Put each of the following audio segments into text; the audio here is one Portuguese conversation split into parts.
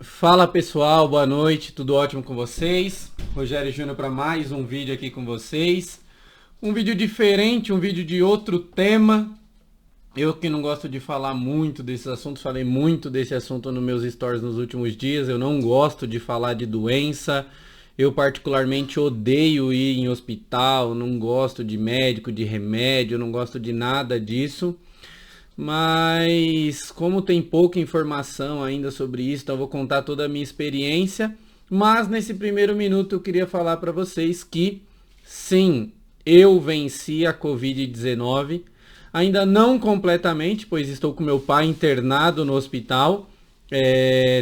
Fala pessoal, boa noite, tudo ótimo com vocês? Rogério Júnior para mais um vídeo aqui com vocês. Um vídeo diferente, um vídeo de outro tema. Eu que não gosto de falar muito desses assuntos, falei muito desse assunto nos meus stories nos últimos dias. Eu não gosto de falar de doença. Eu particularmente odeio ir em hospital, não gosto de médico, de remédio, não gosto de nada disso. Mas como tem pouca informação ainda sobre isso, então eu vou contar toda a minha experiência. Mas nesse primeiro minuto eu queria falar para vocês que sim, eu venci a Covid-19. Ainda não completamente, pois estou com meu pai internado no hospital,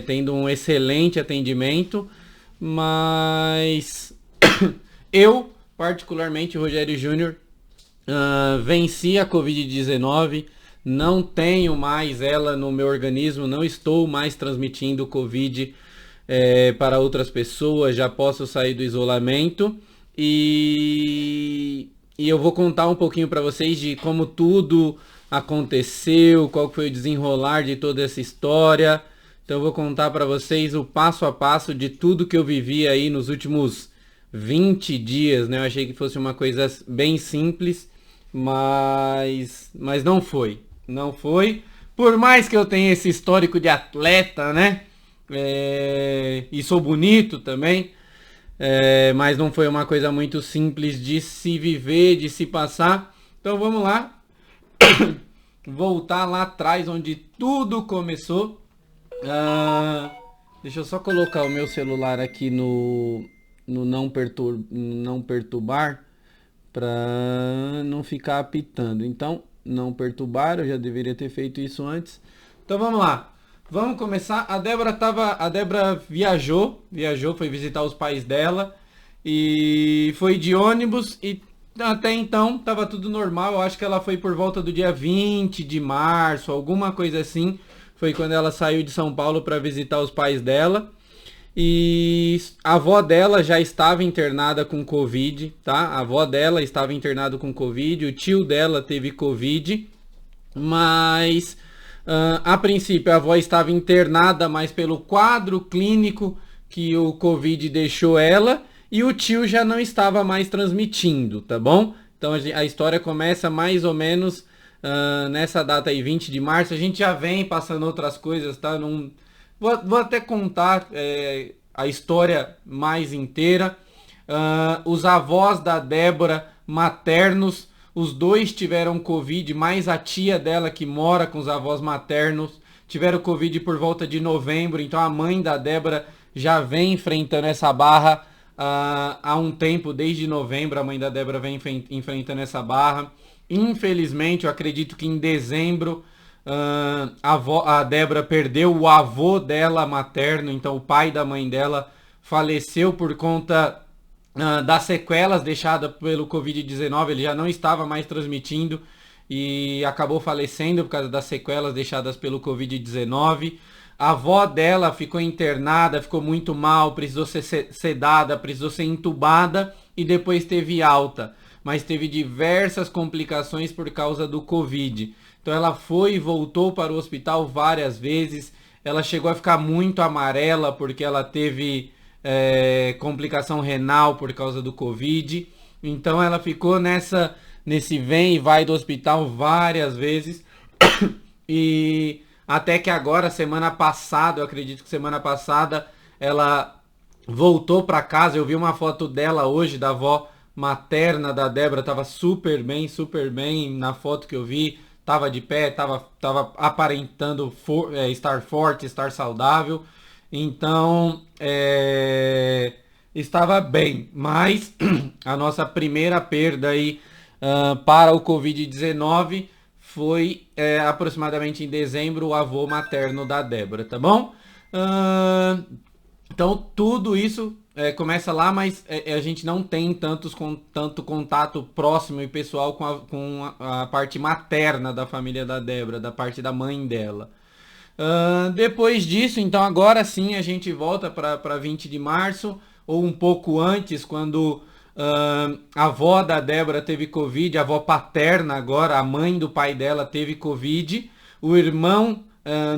tendo um excelente atendimento. Mas eu, particularmente, Rogério Júnior, venci a Covid-19, não tenho mais ela no meu organismo, não estou mais transmitindo Covid para outras pessoas, já posso sair do isolamento e eu vou contar um pouquinho para vocês de como tudo aconteceu, qual foi o desenrolar de toda essa história. Então eu vou contar para vocês o passo a passo de tudo que eu vivi aí nos últimos 20 dias, né? Eu achei que fosse uma coisa bem simples, mas não foi. Não foi. Por mais que eu tenha esse histórico de atleta, né? E sou bonito também. Mas não foi uma coisa muito simples de se viver, de se passar. Então vamos lá. Voltar lá atrás onde tudo começou. Deixa eu só colocar o meu celular aqui no não perturbar para não ficar apitando. Então, não perturbar, eu já deveria ter feito isso antes. Então vamos lá. Vamos começar. A Débora viajou, foi visitar os pais dela e foi de ônibus e até então estava tudo normal. Eu acho que ela foi por volta do dia 20 de março, alguma coisa assim. Foi quando ela saiu de São Paulo para visitar os pais dela. E a avó dela já estava internada com Covid, tá? A avó dela estava internada com Covid, o tio dela teve Covid, mas a princípio a avó estava internada, mas pelo quadro clínico que o Covid deixou ela, e o tio já não estava mais transmitindo, tá bom? Então a história começa mais ou menos nessa data aí, 20 de março. A gente já vem passando outras coisas, tá? Não... Vou até contar a história mais inteira. Os avós da Débora, maternos, os dois tiveram Covid, mais a tia dela que mora com os avós maternos, tiveram Covid por volta de novembro. Então a mãe da Débora já vem enfrentando essa barra há um tempo, desde novembro a mãe da Débora vem enfrentando essa barra. Infelizmente, eu acredito que em dezembro a Débora perdeu o avô dela materno, então o pai da mãe dela faleceu por conta das sequelas deixadas pelo Covid-19. Ele já não estava mais transmitindo e acabou falecendo por causa das sequelas deixadas pelo Covid-19. A avó dela ficou internada, ficou muito mal, precisou ser sedada, precisou ser entubada e depois teve alta, mas teve diversas complicações por causa do Covid. Então ela foi e voltou para o hospital várias vezes. Ela chegou a ficar muito amarela porque ela teve complicação renal por causa do Covid. Então ela ficou nesse vem e vai do hospital várias vezes. E até que agora, semana passada, eu acredito que semana passada, ela voltou para casa. Eu vi uma foto dela hoje, da avó materna da Débora, tava super bem na foto que eu vi, tava de pé, tava aparentando estar forte, estar saudável, então estava bem, mas a nossa primeira perda aí para o Covid-19 foi aproximadamente em dezembro, o avô materno da Débora, tá bom? Então tudo isso começa lá, mas a gente não tem tanto contato próximo e pessoal com a parte materna da família da Débora, da parte da mãe dela. Depois disso, então agora sim a gente volta para 20 de março, ou um pouco antes, quando a avó da Débora teve Covid, a avó paterna agora, a mãe do pai dela teve Covid, o irmão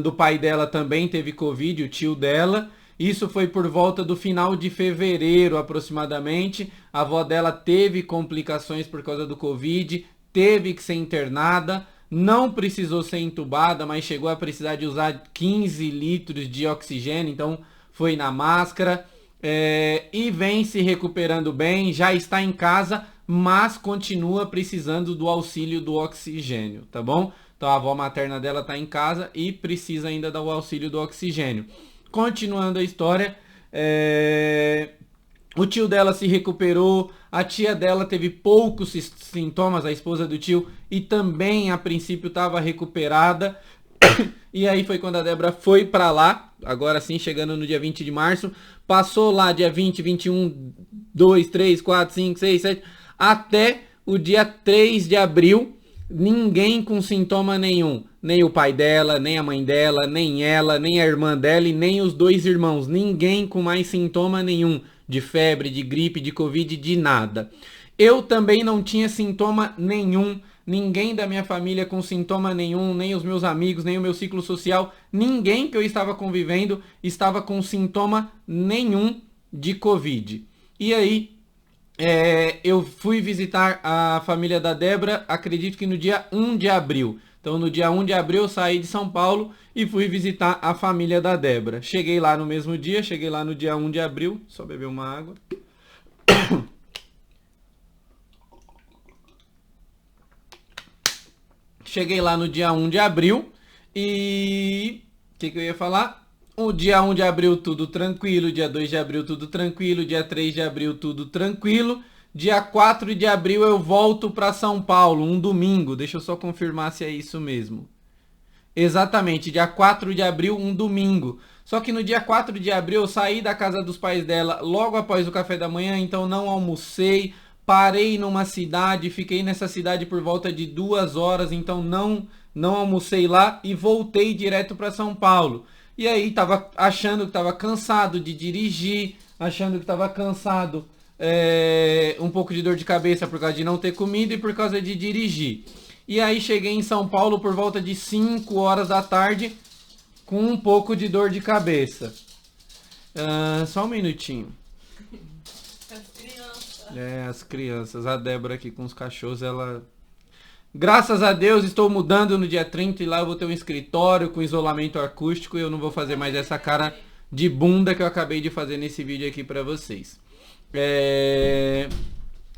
do pai dela também teve Covid, o tio dela. Isso foi por volta do final de fevereiro, aproximadamente. A avó dela teve complicações por causa do Covid, teve que ser internada, não precisou ser entubada, mas chegou a precisar de usar 15 litros de oxigênio, então foi na máscara. E vem se recuperando bem, já está em casa, mas continua precisando do auxílio do oxigênio, tá bom? Então a avó materna dela está em casa e precisa ainda do auxílio do oxigênio. Continuando a história, o tio dela se recuperou, a tia dela teve poucos sintomas, a esposa do tio, e também a princípio estava recuperada. E aí foi quando a Débora foi para lá, agora sim, chegando no dia 20 de março, passou lá dia 20, 21, 2, 3, 4, 5, 6, 7, até o dia 3 de abril, ninguém com sintoma nenhum. Nem o pai dela, nem a mãe dela, nem ela, nem a irmã dela e nem os 2 irmãos. Ninguém com mais sintoma nenhum de febre, de gripe, de Covid, de nada. Eu também não tinha sintoma nenhum. Ninguém da minha família com sintoma nenhum, nem os meus amigos, nem o meu ciclo social. Ninguém que eu estava convivendo estava com sintoma nenhum de Covid. E aí, eu fui visitar a família da Débora, acredito que no dia 1 de abril. Então, no dia 1 de abril, eu saí de São Paulo e fui visitar a família da Débora. Cheguei lá no mesmo dia, cheguei lá no dia 1 de abril. Só beber uma água. Cheguei lá no dia 1 de abril e... O que eu ia falar? O dia 1 de abril tudo tranquilo, dia 2 de abril tudo tranquilo, dia 3 de abril tudo tranquilo. Dia 4 de abril eu volto para São Paulo, um domingo. Deixa eu só confirmar se é isso mesmo. Exatamente, dia 4 de abril, um domingo. Só que no dia 4 de abril eu saí da casa dos pais dela logo após o café da manhã, então não almocei. Parei numa cidade, fiquei nessa cidade por volta de 2 horas, então não almocei lá e voltei direto para São Paulo. E aí tava achando que tava cansado de dirigir, achando que tava cansado... um pouco de dor de cabeça por causa de não ter comido e por causa de dirigir. E aí cheguei em São Paulo por volta de 5 horas da tarde com um pouco de dor de cabeça. Só um minutinho. As crianças. A Débora aqui com os cachorros, ela... Graças a Deus estou mudando no dia 30 e lá eu vou ter um escritório com isolamento acústico e eu não vou fazer mais essa cara de bunda que eu acabei de fazer nesse vídeo aqui pra vocês.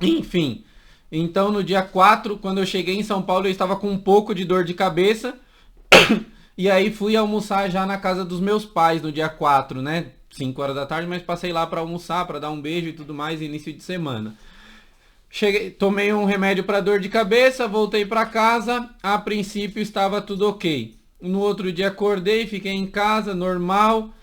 Enfim, então no dia 4, quando eu cheguei em São Paulo, eu estava com um pouco de dor de cabeça. E aí fui almoçar já na casa dos meus pais no dia 4, né? 5 horas da tarde, mas passei lá para almoçar, para dar um beijo e tudo mais, início de semana. Cheguei, tomei um remédio para dor de cabeça, voltei para casa, a princípio estava tudo ok. No outro dia acordei, fiquei em casa, normal.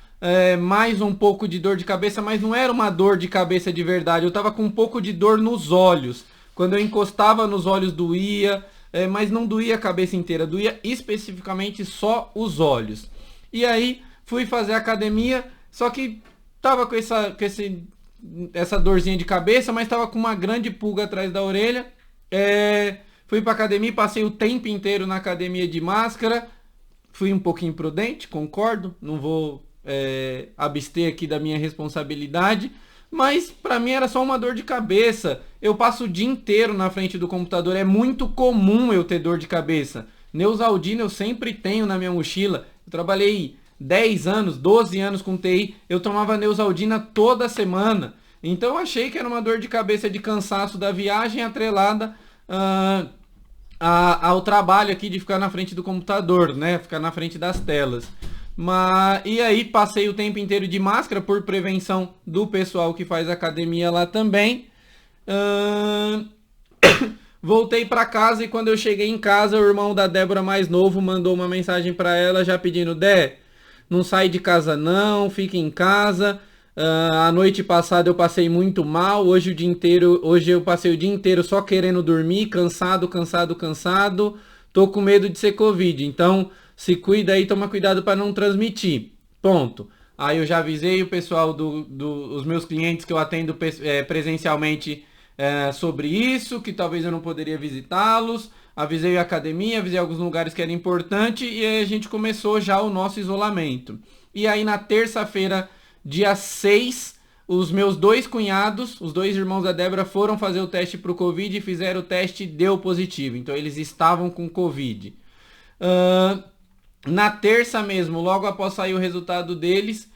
Mais um pouco de dor de cabeça, mas não era uma dor de cabeça de verdade. Eu tava com um pouco de dor nos olhos. Quando eu encostava nos olhos doía, mas não doía a cabeça inteira, doía especificamente só os olhos. E aí fui fazer academia, só que tava com essa dorzinha de cabeça, mas tava com uma grande pulga atrás da orelha. Fui pra academia, passei o tempo inteiro na academia de máscara. Fui um pouquinho imprudente, concordo, não vou... abster aqui da minha responsabilidade, mas pra mim era só uma dor de cabeça. Eu passo o dia inteiro na frente do computador, é muito comum eu ter dor de cabeça. Neosaldina eu sempre tenho na minha mochila. Eu trabalhei 10 anos, 12 anos com TI, eu tomava Neosaldina toda semana. Então eu achei que era uma dor de cabeça de cansaço da viagem atrelada ao trabalho aqui de ficar na frente do computador, né? Ficar na frente das telas. E aí passei o tempo inteiro de máscara por prevenção do pessoal que faz academia lá também. Voltei para casa e quando eu cheguei em casa, o irmão da Débora mais novo mandou uma mensagem para ela já pedindo: Dé, não sai de casa não, fica em casa. A noite passada eu passei muito mal, hoje eu passei o dia inteiro só querendo dormir, cansado. Tô com medo de ser Covid, então se cuida aí, toma cuidado para não transmitir. Ponto. Aí eu já avisei o pessoal os meus clientes que eu atendo presencialmente sobre isso, que talvez eu não poderia visitá-los. avisei a academia, avisei alguns lugares que era importante e aí a gente começou já o nosso isolamento. E aí na terça-feira, dia 6, os meus 2 cunhados, os 2 irmãos da Débora, foram fazer o teste para o Covid e fizeram o teste e deu positivo. Então eles estavam com Covid. Na terça mesmo, logo após sair o resultado deles,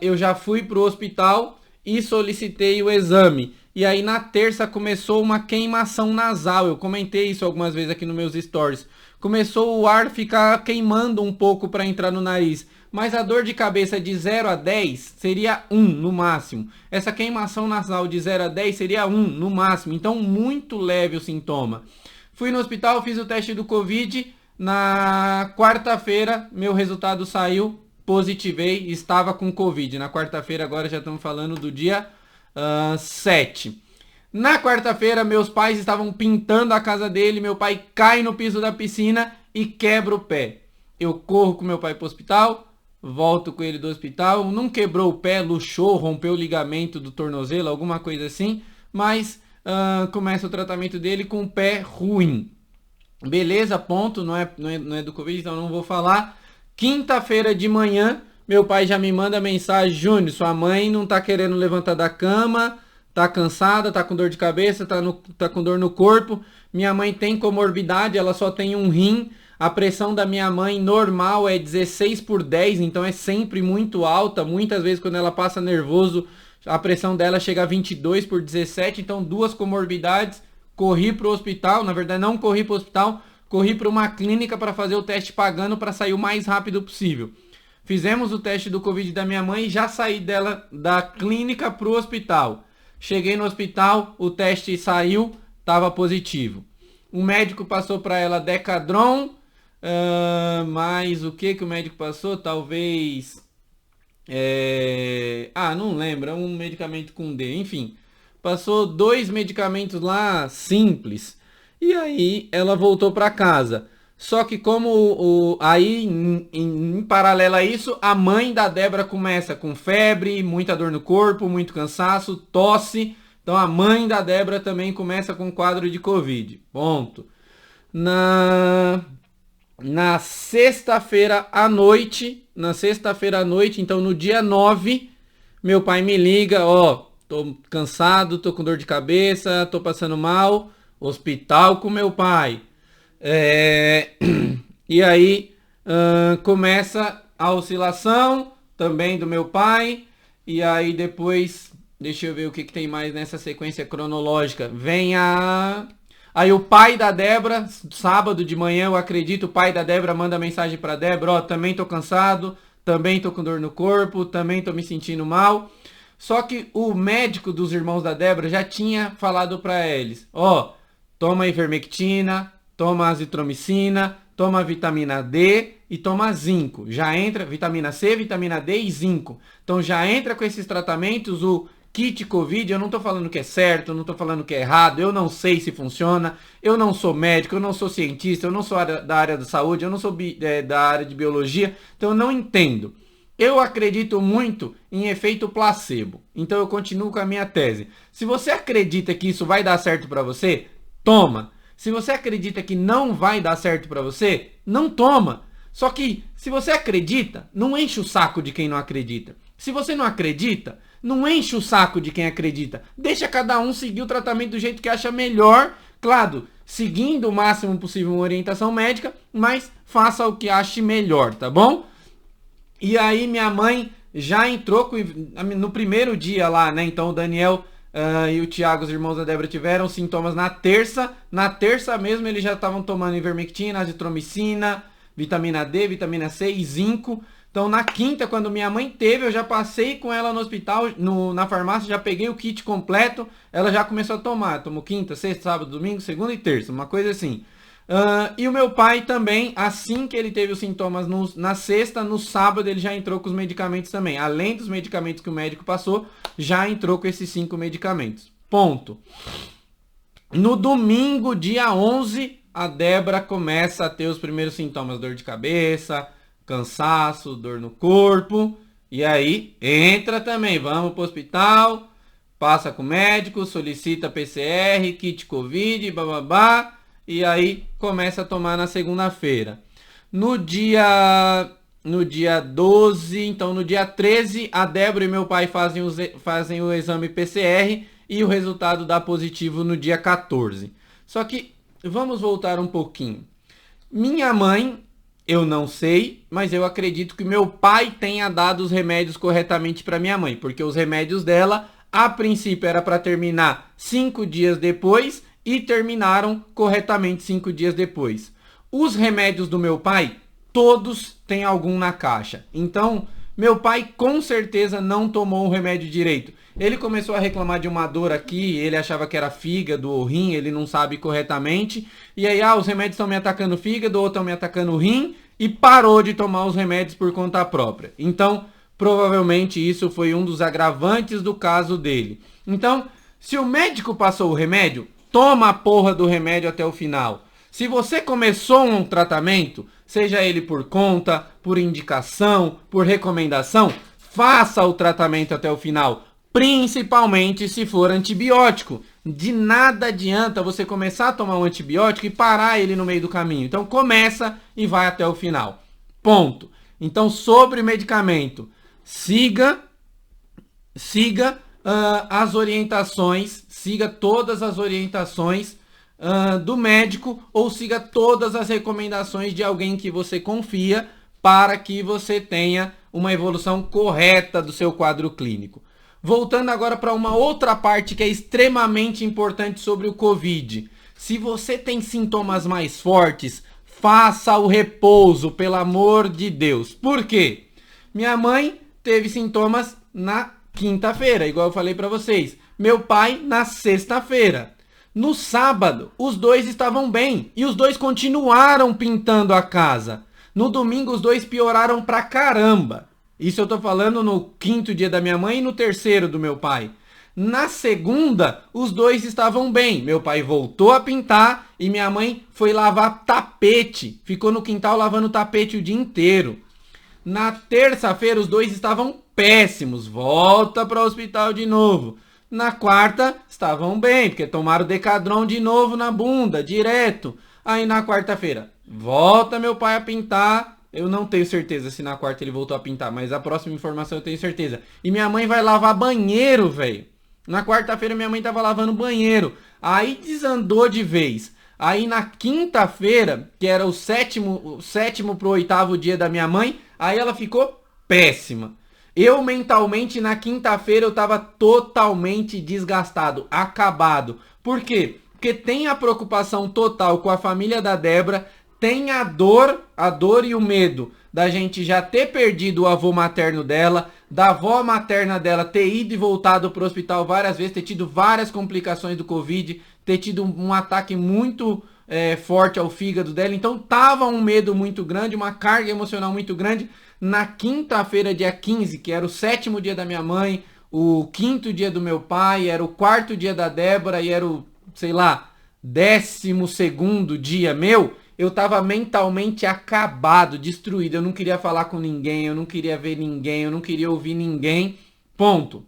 eu já fui para o hospital e solicitei o exame. E aí na terça começou uma queimação nasal. Eu comentei isso algumas vezes aqui nos meus stories. Começou o ar ficar queimando um pouco para entrar no nariz. Mas a dor de cabeça de 0 a 10 seria 1 no máximo. Essa queimação nasal de 0 a 10 seria 1 no máximo. Então muito leve o sintoma. Fui no hospital, fiz o teste do Covid. Na quarta-feira, meu resultado saiu, positivei, estava com Covid. Na quarta-feira, agora já estamos falando do dia 7. Na quarta-feira, meus pais estavam pintando a casa dele, meu pai cai no piso da piscina e quebra o pé. Eu corro com meu pai para o hospital, volto com ele do hospital, não quebrou o pé, luxou, rompeu o ligamento do tornozelo, alguma coisa assim, mas começa o tratamento dele com o pé ruim. Beleza, ponto, não é do Covid, então não vou falar. Quinta-feira de manhã, meu pai já me manda mensagem: Júnior, sua mãe não tá querendo levantar da cama, tá cansada, tá com dor de cabeça, tá com dor no corpo. Minha mãe tem comorbidade, ela só tem um rim. A pressão da minha mãe normal é 16/10, então é sempre muito alta. Muitas vezes quando ela passa nervoso, a pressão dela chega a 22/17, então 2 comorbidades. Corri para o hospital, na verdade não corri para o hospital, corri para uma clínica para fazer o teste pagando para sair o mais rápido possível. Fizemos o teste do Covid da minha mãe e já saí dela da clínica para o hospital. Cheguei no hospital, o teste saiu, estava positivo. O médico passou para ela Decadron, mas o que o médico passou? Talvez... não lembro, é um medicamento com D, enfim. Passou 2 medicamentos lá simples. E aí ela voltou para casa. Só que como aí, em paralelo a isso, a mãe da Débora começa com febre, muita dor no corpo, muito cansaço, tosse. Então a mãe da Débora também começa com quadro de Covid. Ponto. Na sexta-feira à noite, então no dia 9, meu pai me liga, tô cansado, tô com dor de cabeça, tô passando mal, hospital com meu pai. E aí começa a oscilação também do meu pai. E aí depois, deixa eu ver o que tem mais nessa sequência cronológica. Aí o pai da Débora, sábado de manhã, eu acredito, o pai da Débora manda mensagem pra Débora: também tô cansado, também tô com dor no corpo, também tô me sentindo mal. Só que o médico dos irmãos da Débora já tinha falado para eles: toma ivermectina, toma azitromicina, toma vitamina D e toma zinco. Já entra vitamina C, vitamina D e zinco. Então já entra com esses tratamentos. O kit Covid, eu não tô falando que é certo, eu não tô falando que é errado, eu não sei se funciona, eu não sou médico, eu não sou cientista, eu não sou da área da saúde, eu não sou da área de biologia, então eu não entendo. Eu acredito muito em efeito placebo. Então eu continuo com a minha tese. Se você acredita que isso vai dar certo para você, toma. Se você acredita que não vai dar certo para você, não toma. Só que se você acredita, não enche o saco de quem não acredita. Se você não acredita, não enche o saco de quem acredita. Deixa cada um seguir o tratamento do jeito que acha melhor. Claro, seguindo o máximo possível uma orientação médica, mas faça o que ache melhor, tá bom? E aí minha mãe já entrou no primeiro dia lá, né? Então o Daniel e o Thiago, os irmãos da Débora, tiveram sintomas na terça. Na terça mesmo eles já estavam tomando ivermectina, azitromicina, vitamina D, vitamina C e zinco. Então na quinta, quando minha mãe teve, eu já passei com ela no hospital, na farmácia, já peguei o kit completo. Ela já começou a tomar. Tomou quinta, sexta, sábado, domingo, segunda e terça. Uma coisa assim. E o meu pai também, assim que ele teve os sintomas na sexta, no sábado ele já entrou com os medicamentos também. Além dos medicamentos que o médico passou, já entrou com esses 5 medicamentos. Ponto. No domingo, dia 11, a Débora começa a ter os primeiros sintomas: dor de cabeça, cansaço, dor no corpo. E aí, entra também, vamos pro hospital, passa com o médico, solicita PCR, kit Covid, bababá. e aí começa a tomar na segunda-feira. No dia 12, então no dia 13, a Débora e meu pai fazem o exame PCR e o resultado dá positivo no dia 14. Só que vamos voltar um pouquinho. Minha mãe, eu não sei, mas eu acredito que meu pai tenha dado os remédios corretamente para minha mãe, porque os remédios dela, a princípio, era para terminar 5 dias depois e terminaram corretamente 5 dias depois. Os remédios do meu pai, todos têm algum na caixa. Então, meu pai com certeza não tomou o remédio direito. Ele começou a reclamar de uma dor aqui, ele achava que era fígado ou rim, ele não sabe corretamente. E aí, os remédios estão me atacando o fígado, ou estão me atacando o rim, e parou de tomar os remédios por conta própria. Então, provavelmente isso foi um dos agravantes do caso dele. Então, se o médico passou o remédio, toma a porra do remédio até o final. Se você começou um tratamento, seja ele por conta, por indicação, por recomendação, faça o tratamento até o final, principalmente se for antibiótico. De nada adianta você começar a tomar um antibiótico e parar ele no meio do caminho. Então começa e vai até o final. Ponto. Então, sobre medicamento, siga as orientações, siga todas as orientações do médico, ou siga todas as recomendações de alguém que você confia, para que você tenha uma evolução correta do seu quadro clínico. Voltando agora para uma outra parte que é extremamente importante sobre o Covid. Se você tem sintomas mais fortes, faça o repouso, pelo amor de Deus. Por quê? Minha mãe teve sintomas na quinta-feira, igual eu falei para vocês. Meu pai na sexta-feira. No sábado, os dois estavam bem e os dois continuaram pintando a casa. No domingo, os dois pioraram pra caramba. Isso eu tô falando no quinto dia da minha mãe e no terceiro do meu pai. Na segunda, os dois estavam bem. Meu pai voltou a pintar e minha mãe foi lavar tapete. Ficou no quintal lavando tapete o dia inteiro. Na terça-feira, os dois estavam péssimos. Volta para o hospital de novo. Na quarta, estavam bem, porque tomaram Decadron de novo na bunda, direto. Aí na quarta-feira, volta meu pai a pintar. Eu não tenho certeza se na quarta ele voltou a pintar, mas a próxima informação eu tenho certeza. E minha mãe vai lavar banheiro, velho. Na quarta-feira minha mãe tava lavando banheiro. Aí desandou de vez. Aí na quinta-feira, que era o sétimo pro 8º dia da minha mãe, aí ela ficou péssima. Eu mentalmente na quinta-feira eu tava totalmente desgastado, acabado. Por quê? Porque tem a preocupação total com a família da Débora, tem a dor e o medo da gente já ter perdido o avô materno dela, da avó materna dela ter ido e voltado pro hospital várias vezes, ter tido várias complicações do Covid, ter tido um ataque muito forte ao fígado dela. Então tava um medo muito grande, uma carga emocional muito grande. Na quinta-feira, dia 15, que era o 7º dia da minha mãe, o 5º dia do meu pai, era o 4º dia da Débora e era o, sei lá, 12º dia meu, eu tava mentalmente acabado, destruído. Eu não queria falar com ninguém, eu não queria ver ninguém, eu não queria ouvir ninguém. Ponto.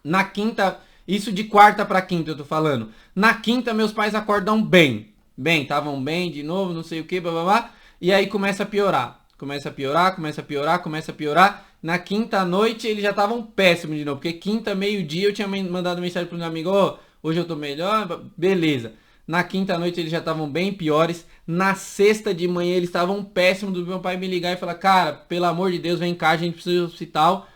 Na quinta, isso de quarta pra quinta eu tô falando. Na quinta, meus pais acordam bem. Estavam bem de novo, não sei o que, blá blá blá. E aí começa a piorar. Começa a piorar. Na quinta noite eles já estavam péssimos de novo. Porque quinta, meio-dia, eu tinha mandado mensagem pro meu amigo: oh, hoje eu tô melhor, beleza. Na quinta noite eles já estavam bem piores. Na sexta de manhã eles estavam péssimos, do meu pai me ligar e falar: cara, pelo amor de Deus, vem cá, a gente precisa ir ao hospital.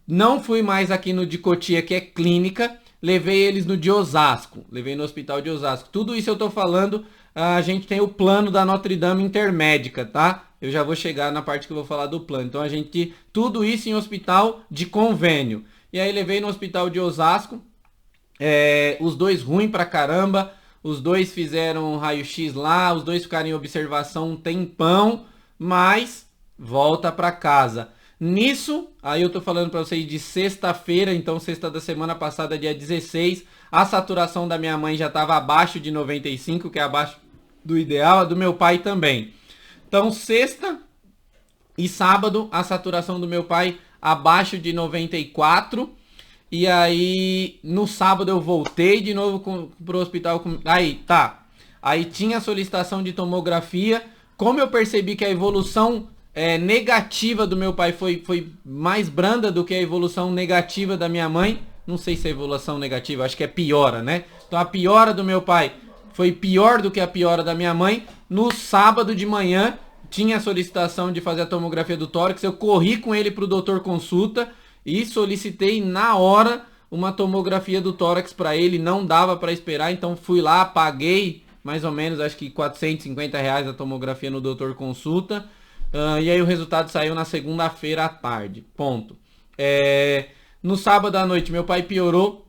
Não fui mais aqui no de Cotia, que é clínica. Levei eles no de Osasco. Levei no hospital de Osasco. Tudo isso eu tô falando, a gente tem o plano da Notre Dame Intermédica, tá? Eu já vou chegar na parte que eu vou falar do plano. Então a gente, tudo isso em hospital de convênio. E aí levei no hospital de Osasco, os dois ruins pra caramba, os dois fizeram raio-x lá, os dois ficaram em observação um tempão, mas volta pra casa. Nisso, aí eu tô falando pra vocês de sexta-feira, então sexta da semana passada, dia 16, a saturação da minha mãe já tava abaixo de 95, que é abaixo do ideal, a do meu pai também. Então, sexta e sábado, a saturação do meu pai abaixo de 94. E aí, no sábado eu voltei de novo pro hospital. Aí, tá. Aí tinha a solicitação de tomografia. Como eu percebi que a evolução negativa do meu pai foi mais branda do que a evolução negativa da minha mãe, não sei se é evolução negativa, acho que é piora, né? Então a piora do meu pai foi pior do que a piora da minha mãe. No sábado de manhã tinha a solicitação de fazer a tomografia do tórax, eu corri com ele para o doutor consulta e solicitei na hora uma tomografia do tórax para ele, não dava para esperar, então fui lá, paguei mais ou menos, acho que R$ 450 a tomografia no doutor consulta, e aí o resultado saiu na segunda-feira à tarde, ponto. No sábado à noite meu pai piorou,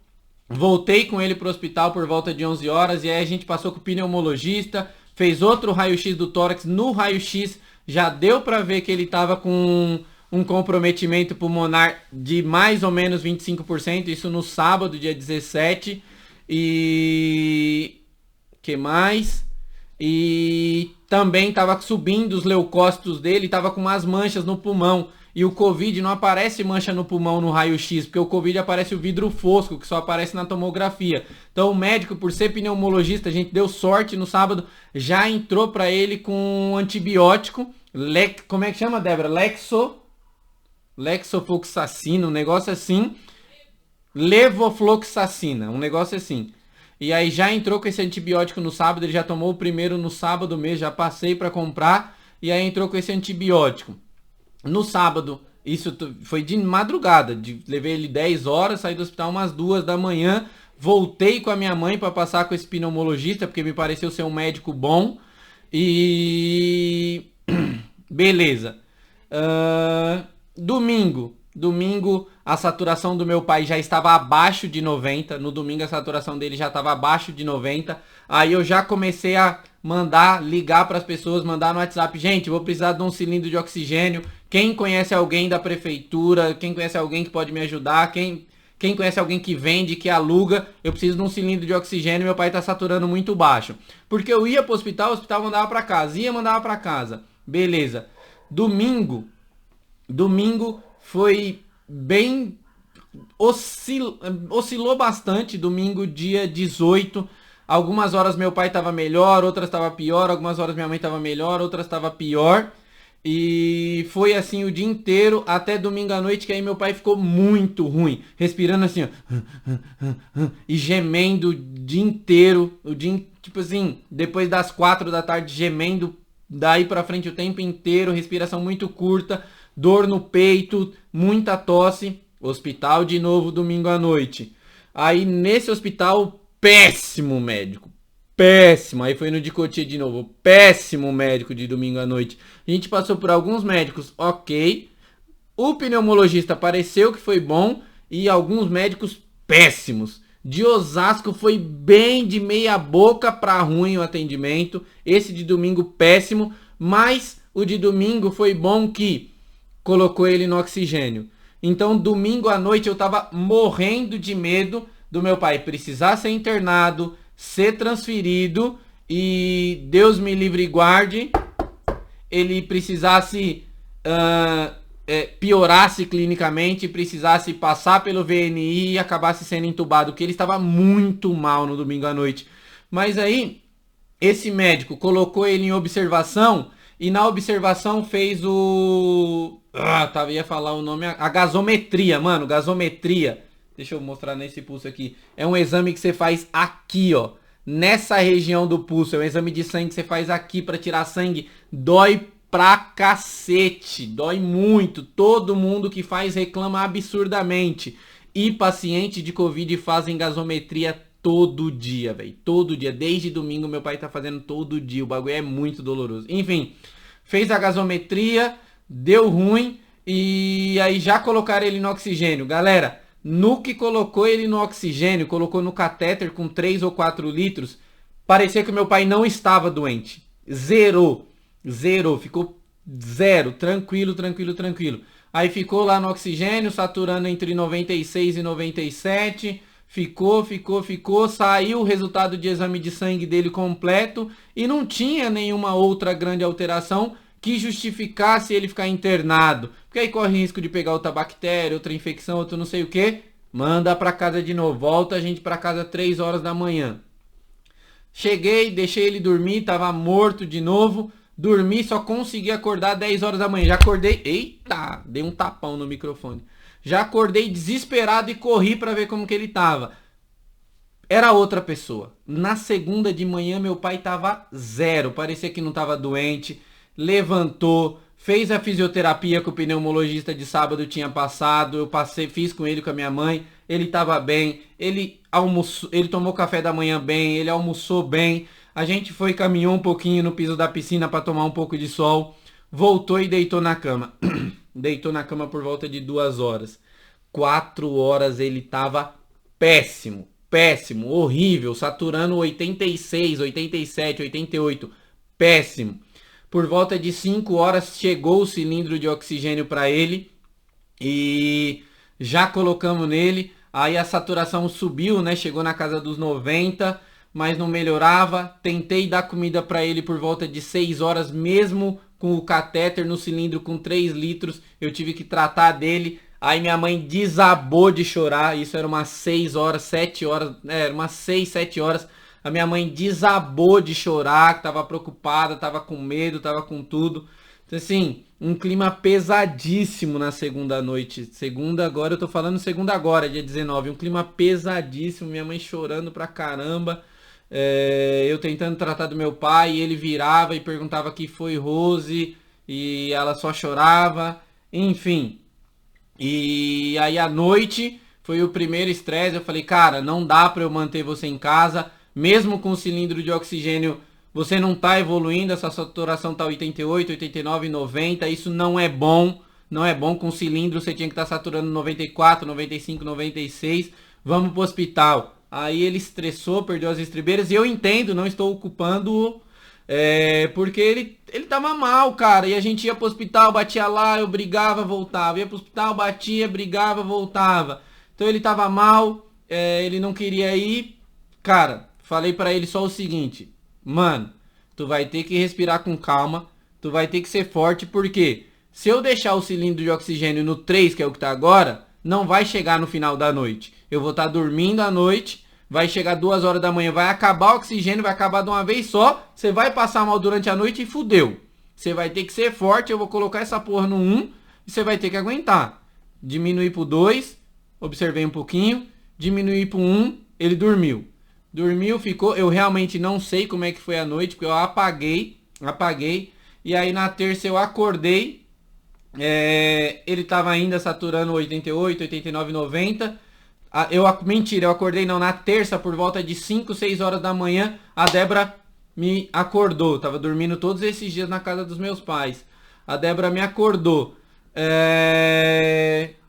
voltei com ele pro hospital por volta de 11 horas, e aí a gente passou com o pneumologista, fez outro raio-x do tórax. No raio-x já deu para ver que ele estava com um comprometimento pulmonar de mais ou menos 25%, isso no sábado, dia 17. E que mais? E também estava subindo os leucócitos dele, estava com umas manchas no pulmão. E o Covid não aparece mancha no pulmão no raio-x, porque o Covid aparece o vidro fosco, que só aparece na tomografia. Então o médico, por ser pneumologista, a gente deu sorte no sábado, já entrou para ele com um antibiótico, como é que chama, Débora? Lexofloxacina, um negócio assim. Levofloxacina, um negócio assim. E aí já entrou com esse antibiótico no sábado, ele já tomou o primeiro no sábado mesmo, já passei para comprar, e aí entrou com esse antibiótico. No sábado, isso foi de madrugada, levei ele 10 horas, saí do hospital umas 2 da manhã, voltei com a minha mãe para passar com esse pneumologista, porque me pareceu ser um médico bom, e beleza. Domingo a saturação do meu pai já estava abaixo de 90, no domingo a saturação dele já estava abaixo de 90, aí eu já comecei a ligar para as pessoas, mandar no WhatsApp, gente, vou precisar de um cilindro de oxigênio, quem conhece alguém da prefeitura, quem conhece alguém que pode me ajudar, quem conhece alguém que vende, que aluga, eu preciso de um cilindro de oxigênio, meu pai está saturando muito baixo. Porque eu ia para o hospital mandava para casa, mandava para casa, beleza. Domingo foi bem, oscilou bastante, domingo dia 18, algumas horas meu pai estava melhor, outras estava pior, algumas horas minha mãe estava melhor, outras estava pior, e foi assim o dia inteiro, até domingo à noite, que aí meu pai ficou muito ruim, respirando assim, ó, e gemendo o dia inteiro, tipo assim, depois das 4 da tarde gemendo, daí pra frente o tempo inteiro, respiração muito curta, dor no peito, muita tosse, hospital de novo domingo à noite. Aí nesse hospital, péssimo médico, péssimo. Aí foi no de Cotia de novo, péssimo médico de domingo à noite. A gente passou por alguns médicos, ok. O pneumologista pareceu que foi bom e alguns médicos péssimos. De Osasco foi bem de meia boca para ruim o atendimento. Esse de domingo péssimo, mas o de domingo foi bom que colocou ele no oxigênio. Então domingo à noite eu tava morrendo de medo do meu pai precisar ser internado, ser transferido e Deus me livre e guarde, ele precisasse piorasse clinicamente, precisasse passar pelo VNI e acabasse sendo entubado, porque ele estava muito mal no domingo à noite. Mas aí esse médico colocou ele em observação e na observação fez ia falar o nome, a gasometria, mano, gasometria. Deixa eu mostrar nesse pulso aqui. É um exame que você faz aqui, ó, nessa região do pulso. É um exame de sangue que você faz aqui para tirar sangue. Dói pra cacete, dói muito. Todo mundo que faz reclama absurdamente. E paciente de Covid fazem gasometria todo dia, velho. Todo dia. Desde domingo meu pai tá fazendo todo dia. O bagulho é muito doloroso. Enfim, fez a gasometria, deu ruim e aí já colocaram ele no oxigênio. Galera, no que colocou ele no oxigênio, colocou no catéter com 3 ou 4 litros, parecia que meu pai não estava doente. Zerou, ficou zero, tranquilo. Aí ficou lá no oxigênio, saturando entre 96 e 97, ficou, saiu o resultado de exame de sangue dele completo e não tinha nenhuma outra grande alteração que justificasse ele ficar internado. Porque aí corre risco de pegar outra bactéria, outra infecção, outro não sei o que. Manda pra casa de novo. Volta a gente pra casa 3 horas da manhã. Cheguei, deixei ele dormir, tava morto de novo. Dormi, só consegui acordar 10 horas da manhã. Já acordei. Eita, dei um tapão no microfone. Já acordei desesperado e corri pra ver como que ele tava. Era outra pessoa. Na segunda de manhã, meu pai tava zero. Parecia que não tava doente. Levantou, fez a fisioterapia que o pneumologista de sábado tinha passado. Eu passei, fiz com ele, com a minha mãe. Ele tava bem. Ele almoçou, ele tomou café da manhã bem. Ele almoçou bem. A gente foi, caminhou um pouquinho no piso da piscina para tomar um pouco de sol. Voltou e deitou na cama. Deitou na cama por volta de 2 horas. 4 horas ele tava péssimo. Péssimo, horrível, saturando 86, 87, 88, péssimo. Por volta de 5 horas chegou o cilindro de oxigênio para ele e já colocamos nele. Aí a saturação subiu, né? Chegou na casa dos 90, mas não melhorava. Tentei dar comida para ele por volta de 6 horas, mesmo com o catéter no cilindro com 3 litros. Eu tive que tratar dele. Aí minha mãe desabou de chorar. Isso era umas 6 horas, 7 horas. Era umas 6, 7 horas. A minha mãe desabou de chorar, tava preocupada, tava com medo, tava com tudo. Então, assim, um clima pesadíssimo na segunda noite. Segunda agora, eu tô falando segunda agora, dia 19. Um clima pesadíssimo, minha mãe chorando pra caramba. Eu tentando tratar do meu pai, e ele virava e perguntava que foi Rose, e ela só chorava. Enfim. E aí à noite foi o primeiro estresse. Eu falei, cara, não dá pra eu manter você em casa. Mesmo com o cilindro de oxigênio, você não tá evoluindo. Essa saturação tá 88, 89, 90. Isso não é bom. Não é bom. Com cilindro você tinha que estar saturando 94, 95, 96. Vamos pro hospital. Aí ele estressou, perdeu as estribeiras. E eu entendo, não estou culpando-o. Porque ele tava mal, cara. E a gente ia pro hospital, batia lá, eu brigava, voltava. Ia pro hospital, batia, brigava, voltava. Então ele tava mal, ele não queria ir. Cara, falei pra ele só o seguinte: mano, tu vai ter que respirar com calma. Tu vai ter que ser forte, porque se eu deixar o cilindro de oxigênio no 3, que é o que tá agora, não vai chegar no final da noite. Eu vou estar dormindo à noite. Vai chegar 2 horas da manhã, vai acabar o oxigênio, vai acabar de uma vez só. Você vai passar mal durante a noite e fudeu. Você vai ter que ser forte, eu vou colocar essa porra no 1 e você vai ter que aguentar. Diminuir pro 2, observei um pouquinho. Diminuir pro 1, ele dormiu. Dormiu, ficou. Eu realmente não sei como é que foi a noite, porque eu apaguei. E aí na terça eu acordei. Ele tava ainda saturando 88, 89, 90. Mentira, eu acordei não, na terça por volta de 5, 6 horas da manhã, a Débora me acordou. Tava dormindo todos esses dias na casa dos meus pais. A Débora me acordou.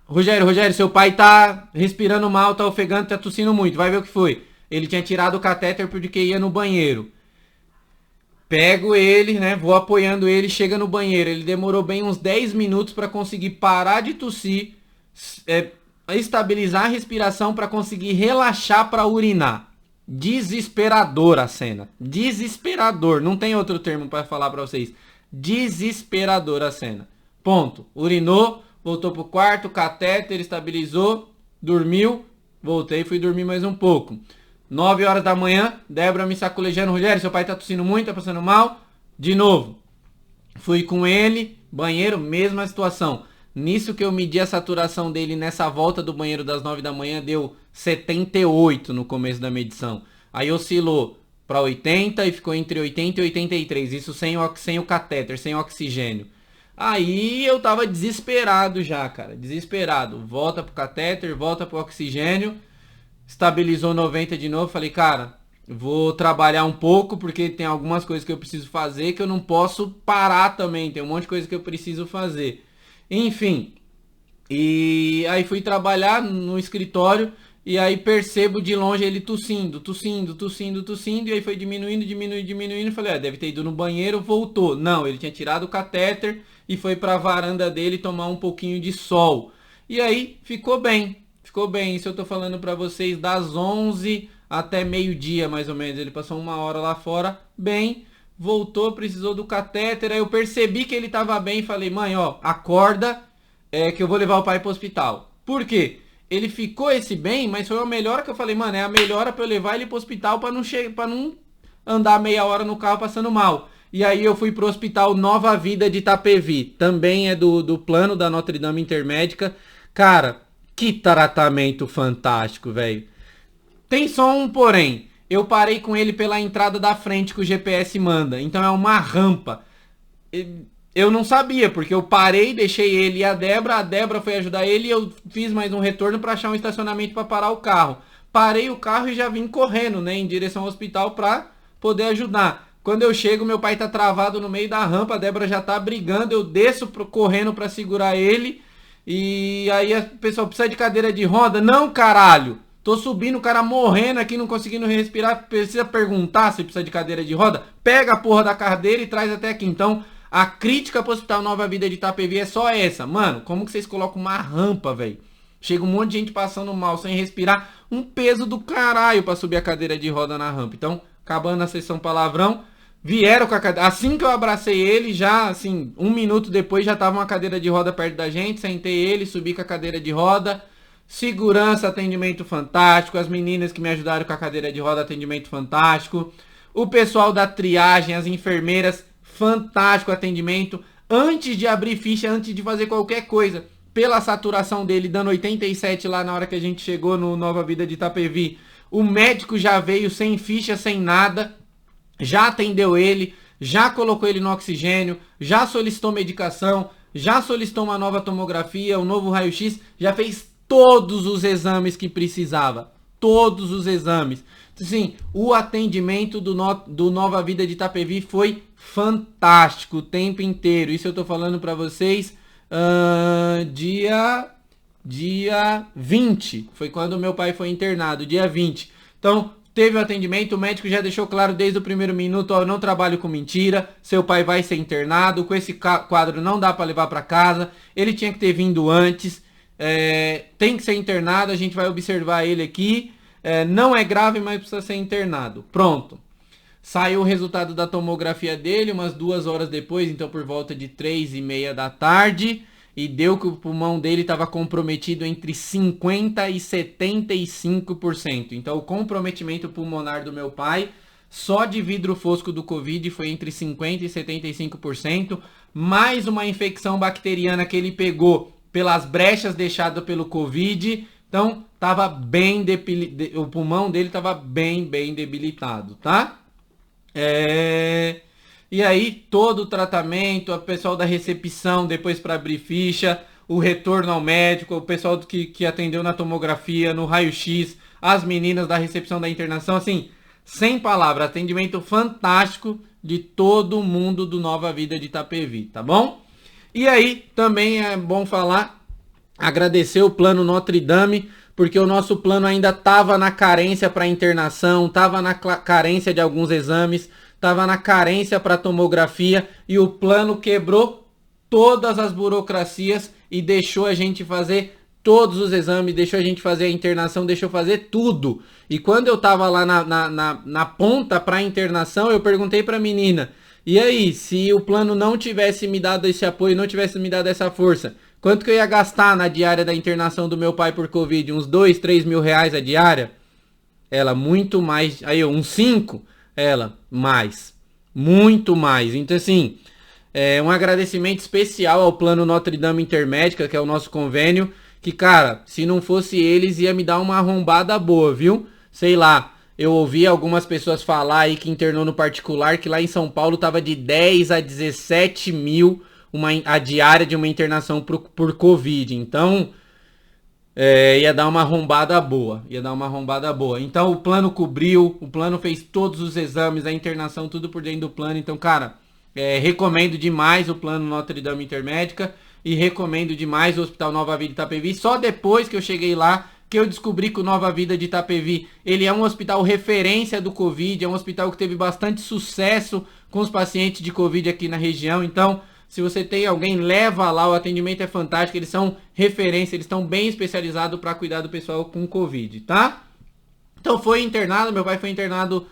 Rogério, seu pai tá respirando mal, tá ofegante, tá tossindo muito. Vai ver o que foi. Ele tinha tirado o catéter porque ia no banheiro. Pego ele, né? Vou apoiando ele, chega no banheiro. Ele demorou bem uns 10 minutos para conseguir parar de tossir. Estabilizar a respiração para conseguir relaxar para urinar. Desesperador a cena. Desesperador. Não tem outro termo para falar para vocês. Desesperador a cena. Ponto. Urinou, voltou pro quarto, catéter, estabilizou, dormiu, voltei, fui dormir mais um pouco. 9 horas da manhã, Débora me sacolejando. Rogério, seu pai tá tossindo muito, tá passando mal? De novo. Fui com ele, banheiro, mesma situação. Nisso que eu medi a saturação dele nessa volta do banheiro das 9 da manhã, deu 78 no começo da medição. Aí oscilou para 80 e ficou entre 80 e 83. Isso sem o catéter, sem oxigênio. Aí eu tava desesperado já, cara. Desesperado. Volta pro catéter, volta pro oxigênio. Estabilizou 90 de novo. Falei, cara, vou trabalhar um pouco, porque tem algumas coisas que eu preciso fazer que eu não posso parar também. Tem um monte de coisa que eu preciso fazer. Enfim, e aí fui trabalhar no escritório e aí percebo de longe ele tossindo, e aí foi diminuindo, falei, deve ter ido no banheiro, voltou. Não, ele tinha tirado o catéter e foi pra varanda dele tomar um pouquinho de sol. E aí ficou bem, isso eu tô falando pra vocês das 11 até meio-dia mais ou menos, ele passou 1 hora lá fora, bem. Voltou, precisou do catéter, aí eu percebi que ele tava bem e falei, mãe, ó, acorda, que eu vou levar o pai pro hospital. Por quê? Ele ficou bem, mas foi a melhora que eu falei, mano, é a melhora pra eu levar ele pro hospital pra não andar meia hora no carro passando mal. E aí eu fui pro Hospital Nova Vida de Itapevi, também é do plano da Notre Dame Intermédica. Cara, que tratamento fantástico, velho. Tem só um porém. Eu parei com ele pela entrada da frente que o GPS manda. Então é uma rampa. Eu não sabia, porque eu parei, deixei ele e a Débora foi ajudar ele e eu fiz mais um retorno para achar um estacionamento para parar o carro. Parei o carro e já vim correndo, né, em direção ao hospital para poder ajudar. Quando eu chego, meu pai tá travado no meio da rampa, a Débora já tá brigando, eu desço correndo para segurar ele. E aí a pessoa precisa de cadeira de roda? Não, caralho! Tô subindo, o cara morrendo aqui, não conseguindo respirar. Precisa perguntar se precisa de cadeira de roda? Pega a porra da cadeira e traz até aqui. Então, a crítica pro Hospital Nova Vida de Itapevi é só essa. Mano, como que vocês colocam uma rampa, velho? Chega um monte de gente passando mal, sem respirar. Um peso do caralho pra subir a cadeira de roda na rampa. Então, acabando a sessão palavrão, vieram com a cadeira. Assim que eu abracei ele, já, assim, 1 minuto depois, já tava uma cadeira de roda perto da gente. Sentei ele, subi com a cadeira de roda. Segurança, atendimento fantástico. As meninas que me ajudaram com a cadeira de roda, atendimento fantástico. O pessoal da triagem, as enfermeiras, fantástico atendimento. Antes de abrir ficha, antes de fazer qualquer coisa, pela saturação dele, dando 87 lá na hora que a gente chegou no Nova Vida de Itapevi, o médico já veio sem ficha, sem nada, já atendeu ele, já colocou ele no oxigênio, já solicitou medicação, já solicitou uma nova tomografia, um novo raio-x, já fez todos os exames que precisava. Todos os exames. Sim, o atendimento do Nova Vida de Itapevi foi fantástico o tempo inteiro. Isso eu tô falando pra vocês dia 20. Foi quando meu pai foi internado, dia 20. Então, teve o atendimento, o médico já deixou claro desde o primeiro minuto, ó, eu não trabalho com mentira, seu pai vai ser internado, com esse quadro não dá pra levar pra casa, ele tinha que ter vindo antes. Tem que ser internado, a gente vai observar ele aqui. Não é grave, mas precisa ser internado. Pronto. Saiu o resultado da tomografia dele umas 2 horas depois, então por volta de 3:30 da tarde. E deu que o pulmão dele estava comprometido entre 50% e 75%. Então o comprometimento pulmonar do meu pai, só de vidro fosco do Covid, foi entre 50% e 75%. Mais uma infecção bacteriana que ele pegou pelas brechas deixadas pelo Covid. Então, tava bem o pulmão dele estava bem debilitado, tá? E aí, todo o tratamento, o pessoal da recepção, depois para abrir ficha, o retorno ao médico, o pessoal que atendeu na tomografia, no raio-x, as meninas da recepção da internação, assim, sem palavras, atendimento fantástico de todo mundo do Nova Vida de Itapevi, tá bom? E aí, também é bom falar, agradecer o plano Notre Dame, porque o nosso plano ainda estava na carência para internação, estava na carência de alguns exames, estava na carência para tomografia, e o plano quebrou todas as burocracias e deixou a gente fazer todos os exames, deixou a gente fazer a internação, deixou fazer tudo. E quando eu estava lá na ponta para a internação, eu perguntei para a menina, e aí, se o plano não tivesse me dado esse apoio, não tivesse me dado essa força, quanto que eu ia gastar na diária da internação do meu pai por Covid? Uns 2, 3 mil reais a diária? Ela, muito mais. Aí, uns 5? Ela, mais. Muito mais. Então, assim, um agradecimento especial ao plano Notre Dame Intermédica, que é o nosso convênio, que, cara, se não fosse eles, ia me dar uma arrombada boa, viu? Sei lá, eu ouvi algumas pessoas falar aí que internou no particular, que lá em São Paulo tava de 10 a 17 mil a diária de uma internação por Covid. Então, ia dar uma arrombada boa. Então, o plano cobriu, o plano fez todos os exames, a internação, tudo por dentro do plano. Então, cara, recomendo demais o plano Notre Dame Intermédica e recomendo demais o Hospital Nova Vida de Itapevi. Só depois que eu cheguei lá, que eu descobri que o Nova Vida de Itapevi, ele é um hospital referência do Covid, é um hospital que teve bastante sucesso com os pacientes de Covid aqui na região. Então, se você tem alguém, leva lá, o atendimento é fantástico, eles são referência, eles estão bem especializados para cuidar do pessoal com Covid, tá? Então foi internado, meu pai foi internado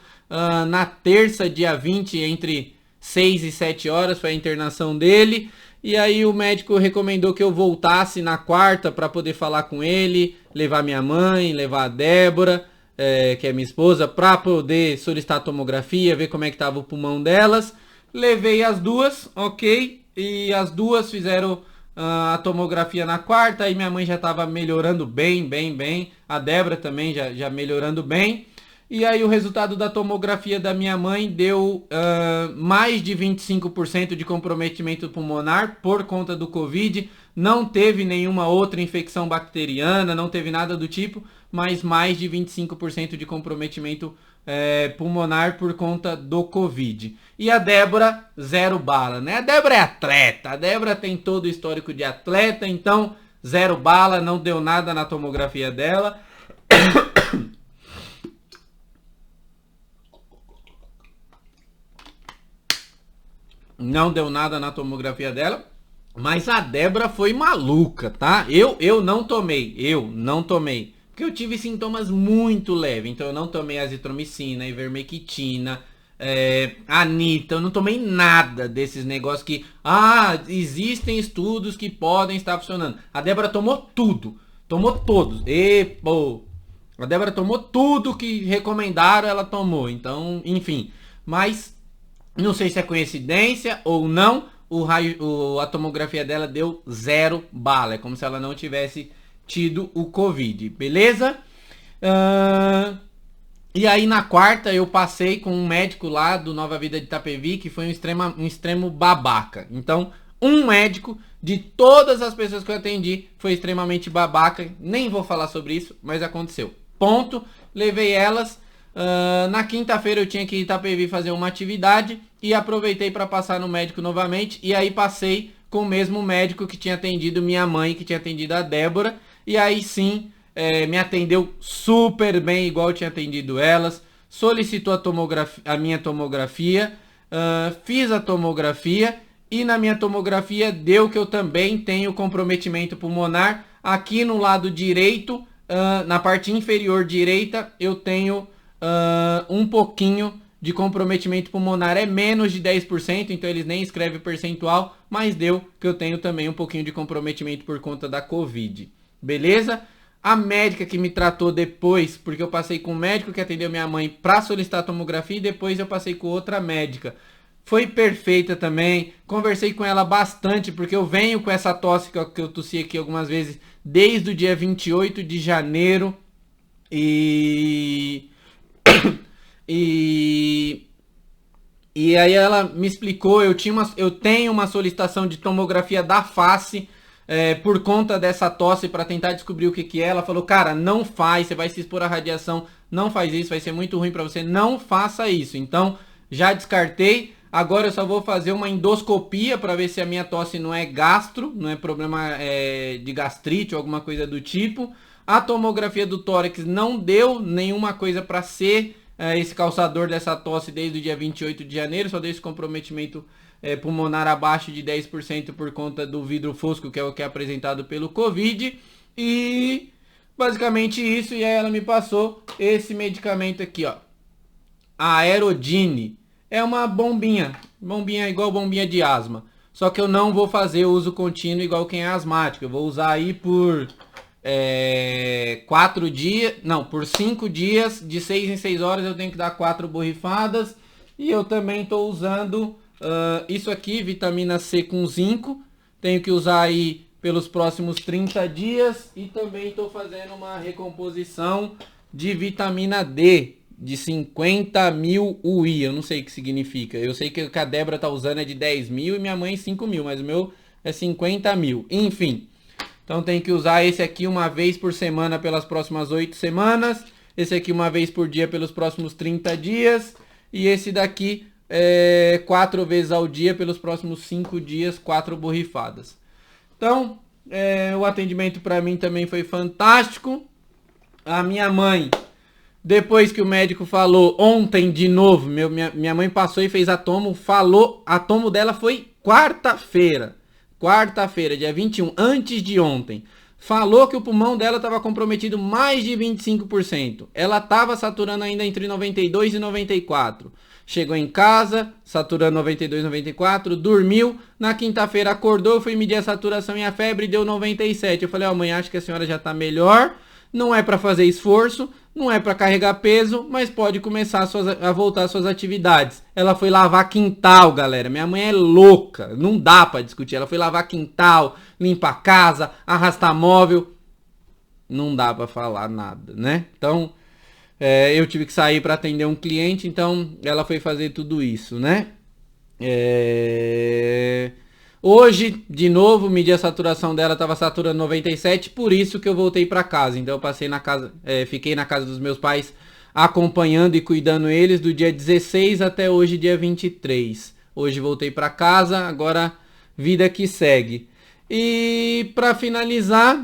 na terça, dia 20, entre 6 e 7 horas, foi a internação dele. E aí o médico recomendou que eu voltasse na quarta para poder falar com ele, levar minha mãe, levar a Débora. que é minha esposa, para poder solicitar a tomografia, ver como é que tava o pulmão delas. Levei as duas, ok? E as duas fizeram a tomografia na quarta, aí minha mãe já estava melhorando bem. A Débora também já melhorando bem. E aí o resultado da tomografia da minha mãe deu mais de 25% de comprometimento pulmonar por conta do Covid. Não teve nenhuma outra infecção bacteriana, não teve nada do tipo, mas mais de 25% de comprometimento pulmonar por conta do Covid. E a Débora, 0 bala, né? A Débora é atleta, a Débora tem todo o histórico de atleta, então 0 bala, não deu nada na tomografia dela. Não deu nada na tomografia dela. Mas a Débora foi maluca, tá? Eu não tomei. Porque eu tive sintomas muito leves. Então eu não tomei azitromicina, ivermectina, Anitta. Eu não tomei nada desses negócios que... existem estudos que podem estar funcionando. A Débora tomou tudo. Tomou todos. A Débora tomou tudo que recomendaram, ela tomou. Então, enfim. Mas... não sei se é coincidência ou não, a tomografia dela deu 0 bala. É como se ela não tivesse tido o Covid, beleza? E aí na quarta eu passei com um médico lá do Nova Vida de Itapevi, que foi um extremo babaca. Então, um médico de todas as pessoas que eu atendi foi extremamente babaca. Nem vou falar sobre isso, mas aconteceu. Ponto. Levei elas. Na quinta-feira eu tinha que ir em Itapevi fazer uma atividade e aproveitei para passar no médico novamente. E aí passei com o mesmo médico que tinha atendido minha mãe, que tinha atendido a Débora. E aí sim, me atendeu super bem, igual tinha atendido elas. Solicitou a minha tomografia, fiz a tomografia e na minha tomografia deu que eu também tenho comprometimento pulmonar. Aqui no lado direito, na parte inferior direita, eu tenho um pouquinho de comprometimento pulmonar, é menos de 10%, então eles nem escrevem percentual, mas deu que eu tenho também um pouquinho de comprometimento por conta da Covid. Beleza? A médica que me tratou depois, porque eu passei com um médico que atendeu minha mãe para solicitar a tomografia e depois eu passei com outra médica. Foi perfeita também, conversei com ela bastante, porque eu venho com essa tosse que eu tossi aqui algumas vezes desde o dia 28 de janeiro e aí ela me explicou, eu tenho uma solicitação de tomografia da face por conta dessa tosse para tentar descobrir o que é. Ela falou, cara, não faz, você vai se expor à radiação, não faz isso, vai ser muito ruim para você, não faça isso. Então, já descartei. Agora eu só vou fazer uma endoscopia para ver se a minha tosse não é gastro, não é problema de gastrite ou alguma coisa do tipo. A tomografia do tórax não deu nenhuma coisa para ser esse causador dessa tosse desde o dia 28 de janeiro, só deu esse comprometimento pulmonar abaixo de 10% por conta do vidro fosco, que é o que é apresentado pelo Covid. E basicamente isso, e aí ela me passou esse medicamento aqui, ó. A Aerodine. É uma bombinha igual bombinha de asma. Só que eu não vou fazer uso contínuo igual quem é asmático. Eu vou usar aí por 4 dias, não, por 5 dias, de 6 em 6 horas eu tenho que dar 4 borrifadas. E eu também estou usando isso aqui, vitamina C com zinco. Tenho que usar aí pelos próximos 30 dias. E também estou fazendo uma recomposição de vitamina D. De 50 mil UI, eu não sei o que significa. Eu sei que a Débora tá usando é de 10 mil e minha mãe 5 mil, mas o meu é 50 mil. Enfim, então tem que usar esse aqui uma vez por semana pelas próximas 8 semanas. Esse aqui uma vez por dia pelos próximos 30 dias. E esse daqui 4 vezes ao dia pelos próximos 5 dias, 4 borrifadas. Então, o atendimento para mim também foi fantástico. A minha mãe... depois que o médico falou ontem de novo, minha mãe passou e fez a tomo, a tomo dela foi quarta-feira, dia 21, antes de ontem. Falou que o pulmão dela estava comprometido mais de 25%. Ela estava saturando ainda entre 92 e 94. Chegou em casa, saturando 92 e 94, dormiu. Na quinta-feira acordou, fui medir a saturação e a febre, deu 97. Eu falei, mãe, acho que a senhora já está melhor. não é para fazer esforço, não é para carregar peso, mas pode começar a voltar às suas atividades. Ela foi lavar quintal, galera. Minha mãe é louca, não dá para discutir. Ela foi lavar quintal, limpar a casa, arrastar móvel. Não dá para falar nada, né? Então, eu tive que sair para atender um cliente, então ela foi fazer tudo isso, né? Hoje, de novo, medi a saturação dela, estava saturando 97, por isso que eu voltei para casa. Então eu passei na casa, fiquei na casa dos meus pais, acompanhando e cuidando eles do dia 16 até hoje, dia 23. Hoje voltei para casa, agora vida que segue. E para finalizar,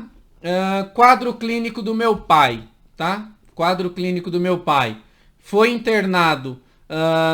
quadro clínico do meu pai, tá? Quadro clínico do meu pai. Foi internado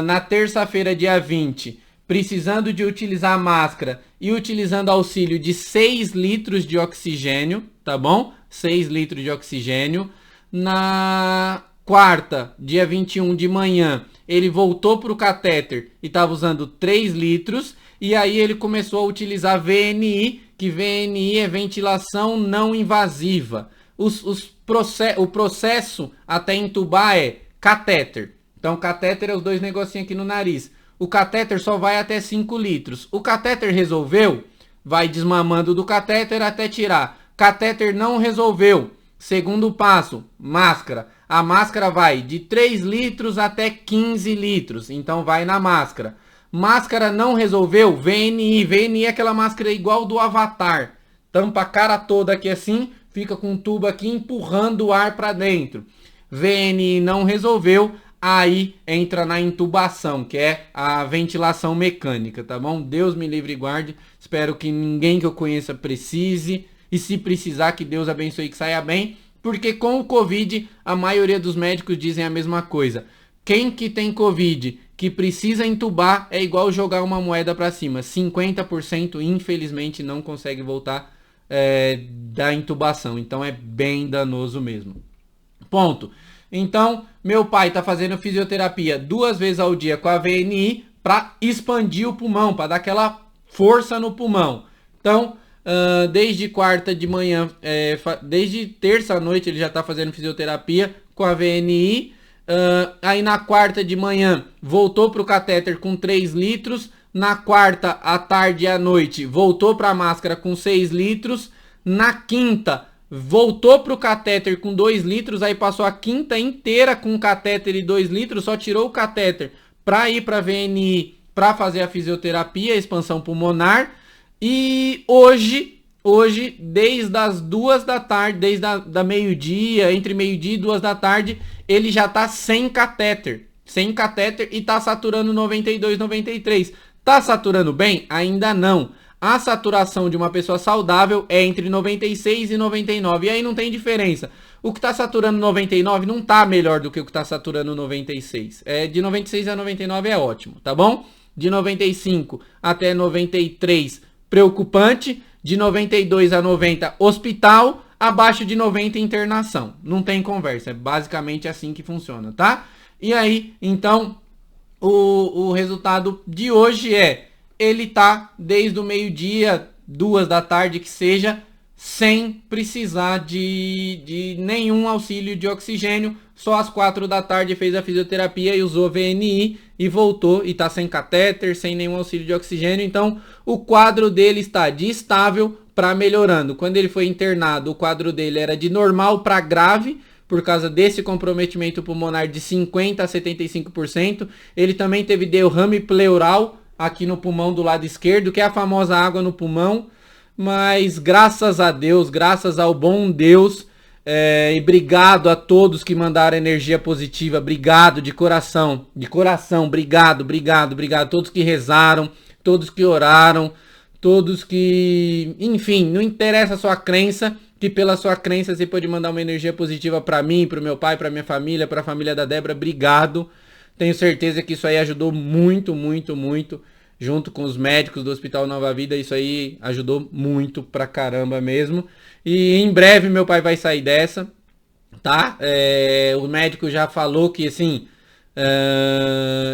na terça-feira, dia 20, precisando de utilizar máscara e utilizando auxílio de 6 litros de oxigênio, tá bom? 6 litros de oxigênio. Na quarta, dia 21 de manhã, ele voltou para o catéter e estava usando 3 litros. E aí ele começou a utilizar VNI, que VNI é ventilação não invasiva. O processo até entubar é catéter. Então, catéter é os 2 negocinhos aqui no nariz. O catéter só vai até 5 litros. O catéter resolveu, vai desmamando do catéter até tirar. Catéter não resolveu. Segundo passo, máscara. A máscara vai de 3 litros até 15 litros. Então vai na máscara. Máscara não resolveu, VNI. VNI é aquela máscara igual do Avatar. Tampa a cara toda aqui assim, fica com um tubo aqui empurrando o ar para dentro. VNI não resolveu. Aí entra na intubação, que é a ventilação mecânica, tá bom? Deus me livre e guarde. Espero que ninguém que eu conheça precise. E se precisar, que Deus abençoe e que saia bem. Porque com o Covid, a maioria dos médicos dizem a mesma coisa. Quem que tem Covid, que precisa entubar, é igual jogar uma moeda para cima. 50% infelizmente não consegue voltar da intubação. Então é bem danoso mesmo. Ponto. Então, meu pai está fazendo fisioterapia 2 vezes ao dia com a VNI para expandir o pulmão, para dar aquela força no pulmão. Então, desde quarta de manhã, desde terça à noite ele já está fazendo fisioterapia com a VNI. Aí na quarta de manhã voltou para o catéter com 3 litros. Na quarta à tarde e à noite voltou para a máscara com 6 litros. Na quinta voltou para o catéter com 2 litros, aí passou a quinta inteira com catéter e 2 litros, só tirou o catéter para ir para a VNI, para fazer a fisioterapia, a expansão pulmonar. E hoje, desde as 2 da tarde, desde da meio-dia, entre meio-dia e 2 da tarde, ele já está sem catéter e está saturando 92, 93. Está saturando bem? Ainda não. A saturação de uma pessoa saudável é entre 96 e 99. E aí não tem diferença. O que está saturando 99 não está melhor do que o que está saturando 96. De 96 a 99 é ótimo, tá bom? De 95 até 93, preocupante. De 92 a 90, hospital. Abaixo de 90, internação. Não tem conversa. É basicamente assim que funciona, tá? E aí, então, o resultado de hoje é... ele tá desde o meio-dia, 2 da tarde que seja, sem precisar de nenhum auxílio de oxigênio. Só às 4 da tarde fez a fisioterapia e usou VNI e voltou e tá sem catéter, sem nenhum auxílio de oxigênio. Então o quadro dele está de estável para melhorando. Quando ele foi internado, o quadro dele era de normal para grave, por causa desse comprometimento pulmonar de 50% a 75%. Ele também teve derrame pleural aqui no pulmão do lado esquerdo, que é a famosa água no pulmão. Mas graças a Deus, graças ao bom Deus, e obrigado a todos que mandaram energia positiva, obrigado de coração, obrigado, todos que rezaram, todos que oraram, todos que, enfim, não interessa a sua crença, que pela sua crença você pode mandar uma energia positiva para mim, para o meu pai, para minha família, para a família da Débora, obrigado. Tenho certeza que isso aí ajudou muito, junto com os médicos do Hospital Nova Vida, isso aí ajudou muito pra caramba mesmo. E em breve meu pai vai sair dessa, tá? O médico já falou que, assim,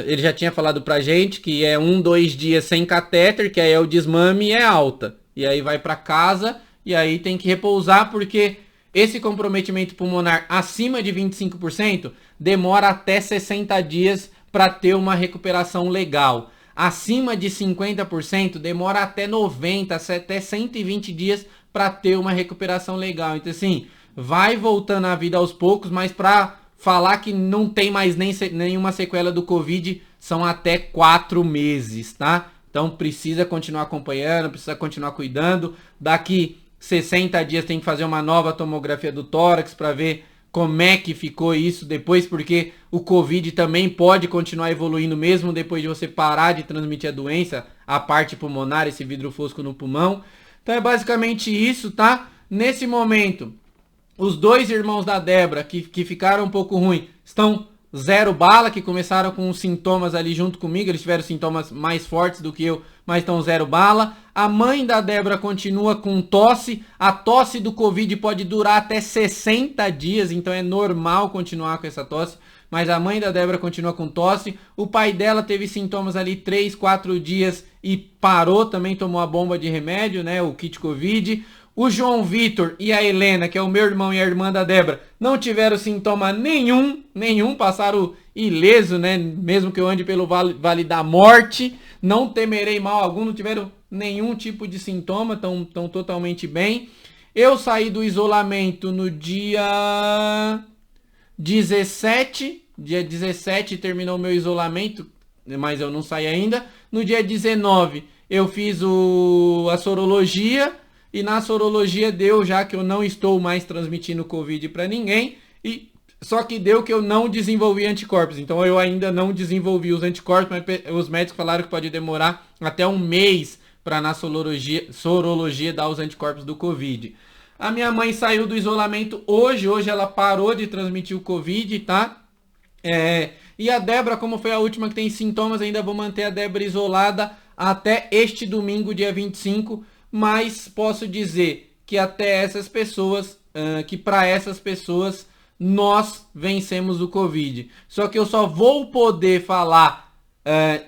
ele já tinha falado pra gente que é 1-2 dias sem catéter, que aí é o desmame e é alta. E aí vai pra casa e aí tem que repousar, porque Esse comprometimento pulmonar acima de 25% demora até 60 dias para ter uma recuperação legal. Acima de 50% demora até 90, até 120 dias para ter uma recuperação legal. Então assim, vai voltando a vida aos poucos, mas para falar que não tem mais nenhuma sequela do Covid, são até 4 meses, tá? Então precisa continuar acompanhando, precisa continuar cuidando. Daqui 60 dias tem que fazer uma nova tomografia do tórax para ver como é que ficou isso depois, porque o Covid também pode continuar evoluindo mesmo depois de você parar de transmitir a doença, a parte pulmonar, esse vidro fosco no pulmão. Então é basicamente isso, tá? Nesse momento, os dois irmãos da Débora, que ficaram um pouco ruins, estão zero bala, que começaram com os sintomas ali junto comigo. Eles tiveram sintomas mais fortes do que eu, mas estão zero bala. A mãe da Débora continua com tosse. A tosse do Covid pode durar até 60 dias, então é normal continuar com essa tosse. Mas a mãe da Débora continua com tosse. O pai dela teve sintomas ali 3, 4 dias e parou, também tomou a bomba de remédio, né, o kit Covid. O João Vitor e a Helena, que é o meu irmão e a irmã da Débora, não tiveram sintoma nenhum, passaram ileso, né? Mesmo que eu ande pelo vale da morte, não temerei mal algum, não tiveram nenhum tipo de sintoma, estão totalmente bem. Eu saí do isolamento no dia 17, dia 17 terminou o meu isolamento, mas eu não saí ainda. No dia 19 eu fiz a sorologia, e na sorologia deu já que eu não estou mais transmitindo Covid para ninguém, e só que deu que eu não desenvolvi anticorpos. Então eu ainda não desenvolvi os anticorpos, mas os médicos falaram que pode demorar até um mês para na sorologia dar os anticorpos do Covid. A minha mãe saiu do isolamento hoje ela parou de transmitir o Covid, tá? E a Débora, como foi a última que tem sintomas, ainda vou manter a Débora isolada até este domingo, dia 25, mas posso dizer que até essas pessoas, que para essas pessoas nós vencemos o Covid. Só que eu só vou poder falar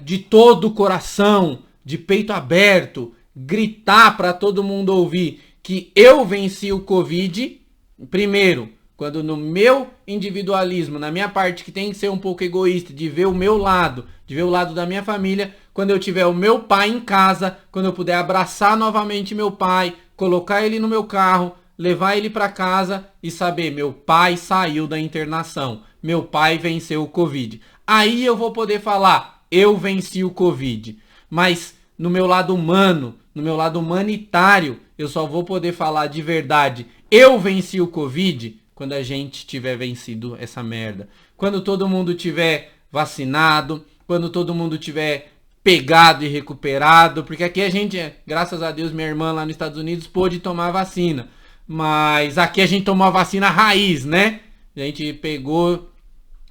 de todo o coração, de peito aberto, gritar para todo mundo ouvir que eu venci o Covid, primeiro, quando no meu individualismo, na minha parte que tem que ser um pouco egoísta, de ver o meu lado, de ver o lado da minha família, quando eu tiver o meu pai em casa, quando eu puder abraçar novamente meu pai, colocar ele no meu carro, levar ele para casa e saber, meu pai saiu da internação, meu pai venceu o Covid. Aí eu vou poder falar, eu venci o Covid. Mas no meu lado humano, no meu lado humanitário, eu só vou poder falar de verdade, eu venci o Covid, quando a gente tiver vencido essa merda. Quando todo mundo tiver vacinado, quando todo mundo tiver pegado e recuperado, porque aqui a gente, graças a Deus, minha irmã lá nos Estados Unidos pôde tomar a vacina, mas aqui a gente tomou a vacina raiz, né? A gente pegou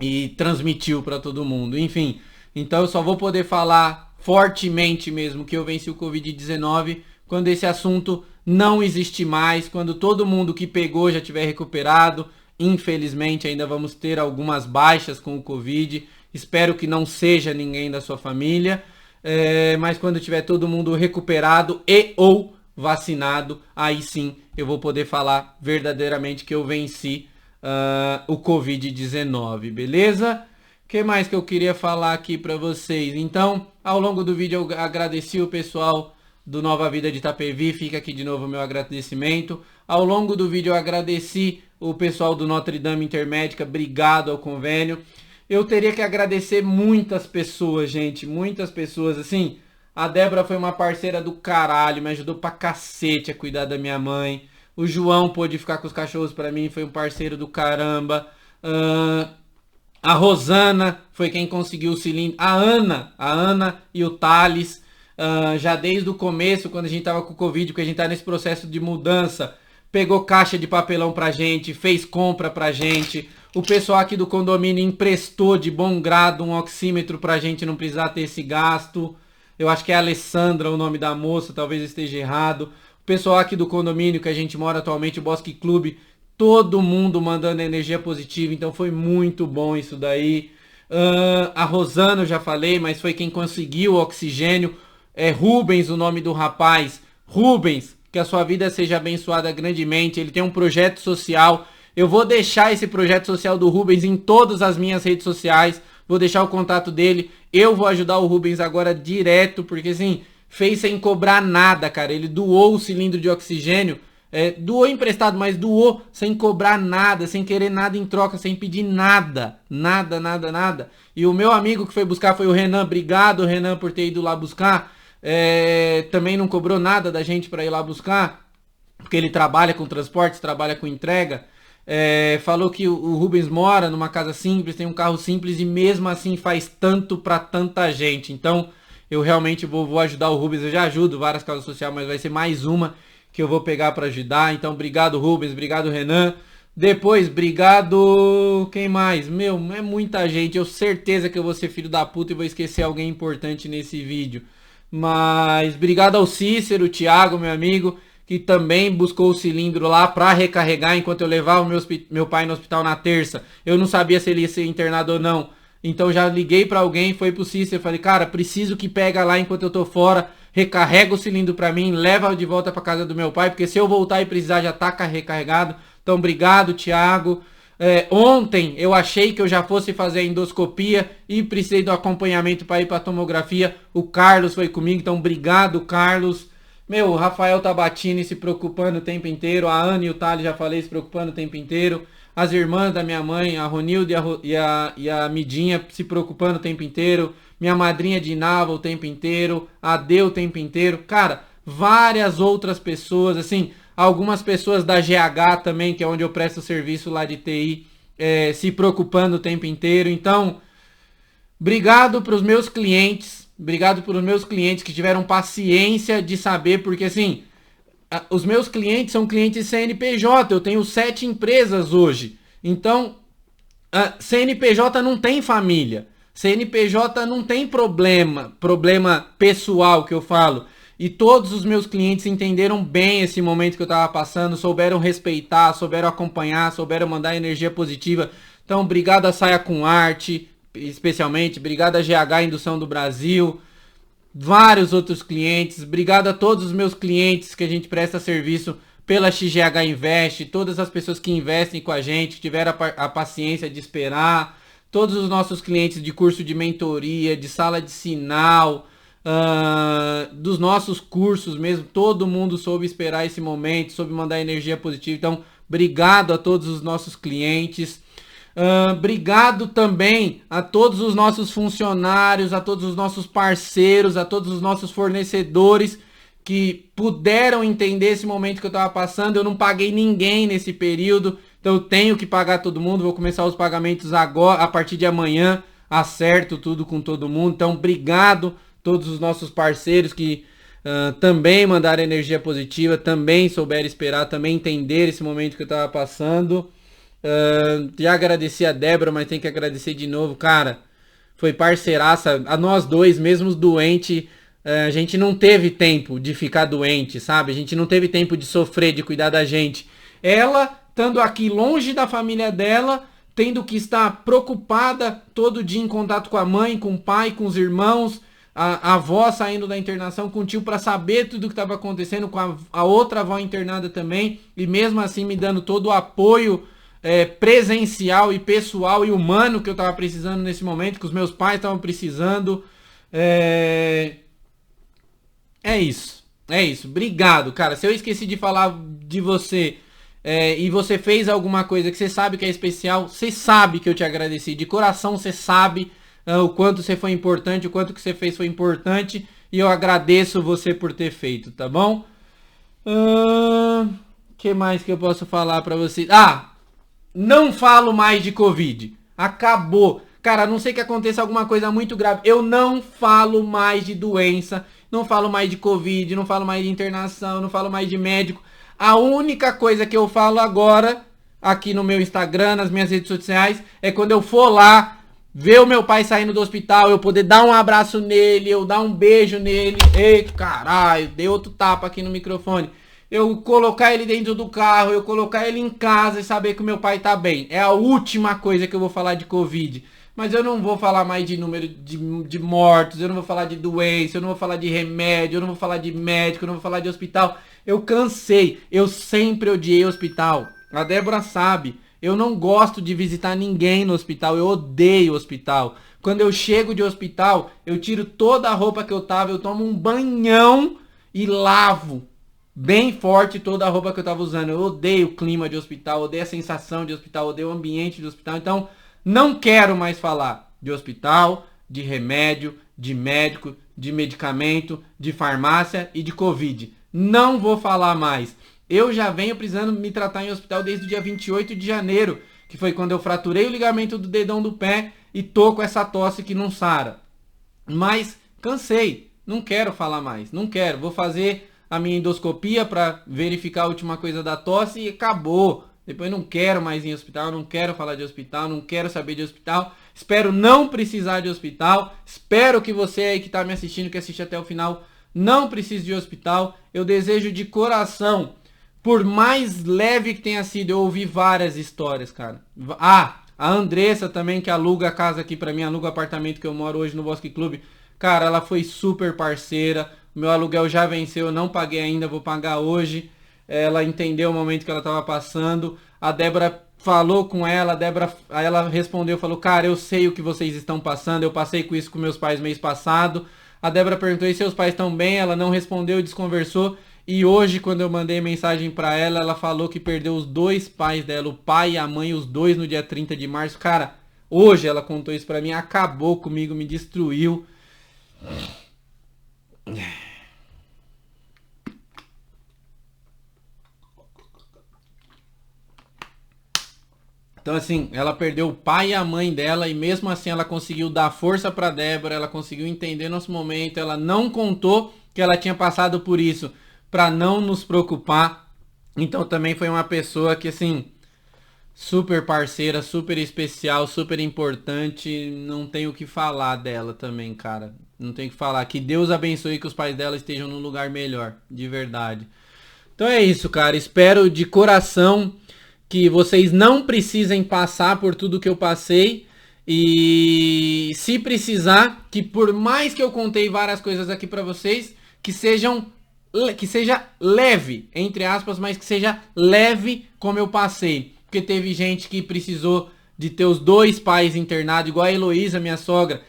e transmitiu para todo mundo, enfim. Então eu só vou poder falar fortemente mesmo que eu venci o Covid-19 quando esse assunto não existe mais, quando todo mundo que pegou já tiver recuperado. Infelizmente ainda vamos ter algumas baixas com o Covid, espero que não seja ninguém da sua família, mas quando tiver todo mundo recuperado e ou vacinado, aí sim eu vou poder falar verdadeiramente que eu venci o Covid-19, beleza? O que mais que eu queria falar aqui para vocês? Então, ao longo do vídeo eu agradeci o pessoal do Nova Vida de Itapevi, fica aqui de novo o meu agradecimento. Ao longo do vídeo eu agradeci o pessoal do Notre Dame Intermédica, obrigado ao convênio. Eu teria que agradecer muitas pessoas, gente, muitas pessoas, assim. A Débora foi uma parceira do caralho, me ajudou pra cacete a cuidar da minha mãe. O João pôde ficar com os cachorros pra mim, foi um parceiro do caramba. A Rosana foi quem conseguiu o cilindro. A Ana e o Thales, já desde o começo, quando a gente tava com o Covid, porque a gente tá nesse processo de mudança, pegou caixa de papelão pra gente, fez compra pra gente. O pessoal aqui do condomínio emprestou de bom grado um oxímetro pra gente não precisar ter esse gasto. Eu acho que é a Alessandra o nome da moça, talvez esteja errado. O pessoal aqui do condomínio que a gente mora atualmente, o Bosque Clube, todo mundo mandando energia positiva, então foi muito bom isso daí. A Rosana eu já falei, mas foi quem conseguiu o oxigênio. É Rubens o nome do rapaz. Rubens, que a sua vida seja abençoada grandemente. Ele tem um projeto social. Eu vou deixar esse projeto social do Rubens em todas as minhas redes sociais. Vou deixar o contato dele. Eu vou ajudar o Rubens agora direto, porque assim, fez sem cobrar nada, cara. Ele doou o cilindro de oxigênio. Doou emprestado, mas doou sem cobrar nada, sem querer nada em troca, sem pedir nada. Nada, nada, nada. E o meu amigo que foi buscar foi o Renan. Obrigado, Renan, por ter ido lá buscar. Também não cobrou nada da gente para ir lá buscar, porque ele trabalha com transportes, trabalha com entrega. Falou que o Rubens mora numa casa simples, tem um carro simples e mesmo assim faz tanto para tanta gente. Então eu realmente vou ajudar o Rubens. Eu já ajudo várias causas sociais, mas vai ser mais uma que eu vou pegar para ajudar. Então obrigado, Rubens, obrigado, Renan. Depois, obrigado, quem mais? Meu, é muita gente. Eu certeza que eu vou ser filho da puta e vou esquecer alguém importante nesse vídeo. Mas obrigado ao Cícero, Thiago, meu amigo, que também buscou o cilindro lá para recarregar enquanto eu levava meu pai no hospital na terça. Eu não sabia se ele ia ser internado ou não. Então já liguei para alguém, foi pro Cícero, falei, cara, preciso que pega lá enquanto eu tô fora, recarrega o cilindro para mim, leva de volta para casa do meu pai, porque se eu voltar e precisar já tá recarregado. Então obrigado, Thiago. Ontem eu achei que eu já fosse fazer a endoscopia e precisei do acompanhamento para ir para tomografia. O Carlos foi comigo, então obrigado, Carlos. Meu, o Rafael Tabatini se preocupando o tempo inteiro. A Ana e o Thales, já falei, se preocupando o tempo inteiro. As irmãs da minha mãe, a Ronilda e a Midinha, se preocupando o tempo inteiro. Minha madrinha de Nava o tempo inteiro. A Deu o tempo inteiro. Cara, várias outras pessoas, assim, algumas pessoas da GH também, que é onde eu presto serviço lá de TI, se preocupando o tempo inteiro. Então, obrigado para os meus clientes. Obrigado para os meus clientes que tiveram paciência de saber, porque assim, os meus clientes são clientes CNPJ, eu tenho 7 empresas hoje. Então, CNPJ não tem família, CNPJ não tem problema pessoal que eu falo. E todos os meus clientes entenderam bem esse momento que eu estava passando, souberam respeitar, souberam acompanhar, souberam mandar energia positiva. Então, obrigado a Saia com Arte, especialmente, obrigado a GH Indução do Brasil, vários outros clientes, obrigado a todos os meus clientes que a gente presta serviço pela XGH Invest, todas as pessoas que investem com a gente, que tiveram a paciência de esperar, todos os nossos clientes de curso de mentoria, de sala de sinal, dos nossos cursos mesmo, todo mundo soube esperar esse momento, soube mandar energia positiva. Então, obrigado a todos os nossos clientes. Obrigado também a todos os nossos funcionários, a todos os nossos parceiros, a todos os nossos fornecedores que puderam entender esse momento que eu estava passando. Eu não paguei ninguém nesse período, então eu tenho que pagar todo mundo. Vou começar os pagamentos agora, a partir de amanhã, acerto tudo com todo mundo. Então obrigado a todos os nossos parceiros que também mandaram energia positiva, também souberam esperar, também entender esse momento que eu estava passando. Já agradeci a Débora, mas tem que agradecer de novo, cara. Foi parceiraça. A nós dois, mesmo doentes, a gente não teve tempo de ficar doente, sabe? A gente não teve tempo de sofrer, de cuidar da gente. Ela, estando aqui longe da família dela, tendo que estar preocupada todo dia em contato com a mãe, com o pai, com os irmãos, a avó saindo da internação, com o tio para saber tudo o que estava acontecendo, com a outra avó internada também, e mesmo assim me dando todo o apoio presencial e pessoal e humano que eu tava precisando nesse momento, que os meus pais estavam precisando. É isso. Obrigado, cara. Se eu esqueci de falar de você e você fez alguma coisa que você sabe que é especial, você sabe que eu te agradeci. De coração, você sabe o quanto você foi importante, o quanto que você fez foi importante. E eu agradeço você por ter feito, tá bom? Que mais que eu posso falar pra você? Não falo mais de Covid. Acabou. Cara, a não ser que aconteça alguma coisa muito grave. Eu não falo mais de doença. Não falo mais de Covid. Não falo mais de internação. Não falo mais de médico. A única coisa que eu falo agora, aqui no meu Instagram, nas minhas redes sociais, é quando eu for lá, ver o meu pai saindo do hospital, eu poder dar um abraço nele, eu dar um beijo nele. Ei, caralho, dei outro tapa aqui no microfone. Eu colocar ele dentro do carro, eu colocar ele em casa e saber que o meu pai tá bem. É a última coisa que eu vou falar de Covid. Mas eu não vou falar mais de número de mortos, eu não vou falar de doença, eu não vou falar de remédio, eu não vou falar de médico, eu não vou falar de hospital. Eu cansei. Eu sempre odiei hospital. A Débora sabe. Eu não gosto de visitar ninguém no hospital. Eu odeio hospital. Quando eu chego de hospital, eu tiro toda a roupa que eu tava, eu tomo um banhão e lavo bem forte toda a roupa que eu tava usando. Eu odeio o clima de hospital, odeio a sensação de hospital, odeio o ambiente de hospital. Então, não quero mais falar de hospital, de remédio, de médico, de medicamento, de farmácia e de Covid. Não vou falar mais. Eu já venho precisando me tratar em hospital desde o dia 28 de janeiro, que foi quando eu fraturei o ligamento do dedão do pé e tô com essa tosse que não sara. Mas cansei, não quero falar mais, não quero. Vou fazer a minha endoscopia para verificar a última coisa da tosse e acabou. Depois não quero mais ir em hospital, não quero falar de hospital, não quero saber de hospital. Espero não precisar de hospital. Espero que você aí que está me assistindo, que assiste até o final, não precise de hospital. Eu desejo de coração, por mais leve que tenha sido, eu ouvi várias histórias, cara. Ah, a Andressa também, que aluga a casa aqui pra mim, aluga o apartamento que eu moro hoje no Bosque Clube. Cara, ela foi super parceira. O meu aluguel já venceu, eu não paguei ainda, vou pagar hoje. Ela entendeu o momento que ela tava passando. A Débora falou com ela, aí ela respondeu, falou, cara, eu sei o que vocês estão passando, eu passei com isso com meus pais mês passado. A Débora perguntou, e seus pais estão bem? Ela não respondeu, desconversou. E hoje, quando eu mandei mensagem pra ela, ela falou que perdeu os dois pais dela, o pai e a mãe, os dois no dia 30 de março. Cara, hoje ela contou isso pra mim, acabou comigo, me destruiu. Então assim, ela perdeu o pai e a mãe dela e mesmo assim ela conseguiu dar força pra Débora, ela conseguiu entender nosso momento, ela não contou que ela tinha passado por isso pra não nos preocupar. Então também foi uma pessoa que assim, super parceira, super especial, super importante, não tenho o que falar dela também, cara. Não tenho o que falar. Que Deus abençoe e que os pais dela estejam num lugar melhor, de verdade. Então é isso, cara. Espero de coração que vocês não precisem passar por tudo que eu passei. E se precisar, que por mais que eu contei várias coisas aqui pra vocês, que seja leve, entre aspas, mas que seja leve como eu passei. Porque teve gente que precisou de ter os dois pais internados, igual a Heloísa, minha sogra.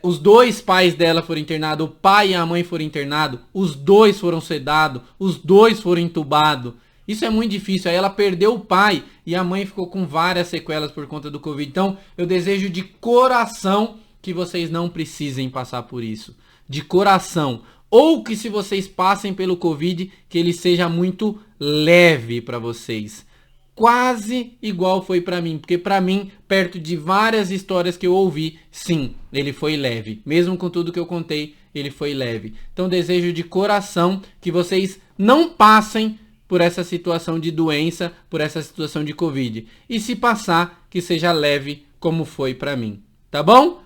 Os dois pais dela foram internados, o pai e a mãe foram internados, os dois foram sedados, os dois foram entubados. Isso é muito difícil. Aí ela perdeu o pai e a mãe ficou com várias sequelas por conta do Covid. Então, eu desejo de coração que vocês não precisem passar por isso. De coração. Ou que se vocês passem pelo Covid, que ele seja muito leve para vocês. Quase igual foi pra mim, porque pra mim, perto de várias histórias que eu ouvi, sim, ele foi leve. Mesmo com tudo que eu contei, ele foi leve. Então desejo de coração que vocês não passem por essa situação de doença, por essa situação de Covid. E se passar, que seja leve como foi pra mim. Tá bom?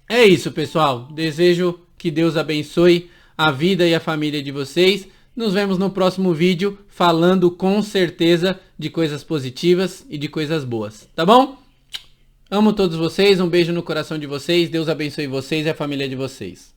É isso, pessoal. Desejo que Deus abençoe a vida e a família de vocês. Nos vemos no próximo vídeo falando com certeza de coisas positivas e de coisas boas, tá bom? Amo todos vocês, um beijo no coração de vocês, Deus abençoe vocês e a família de vocês.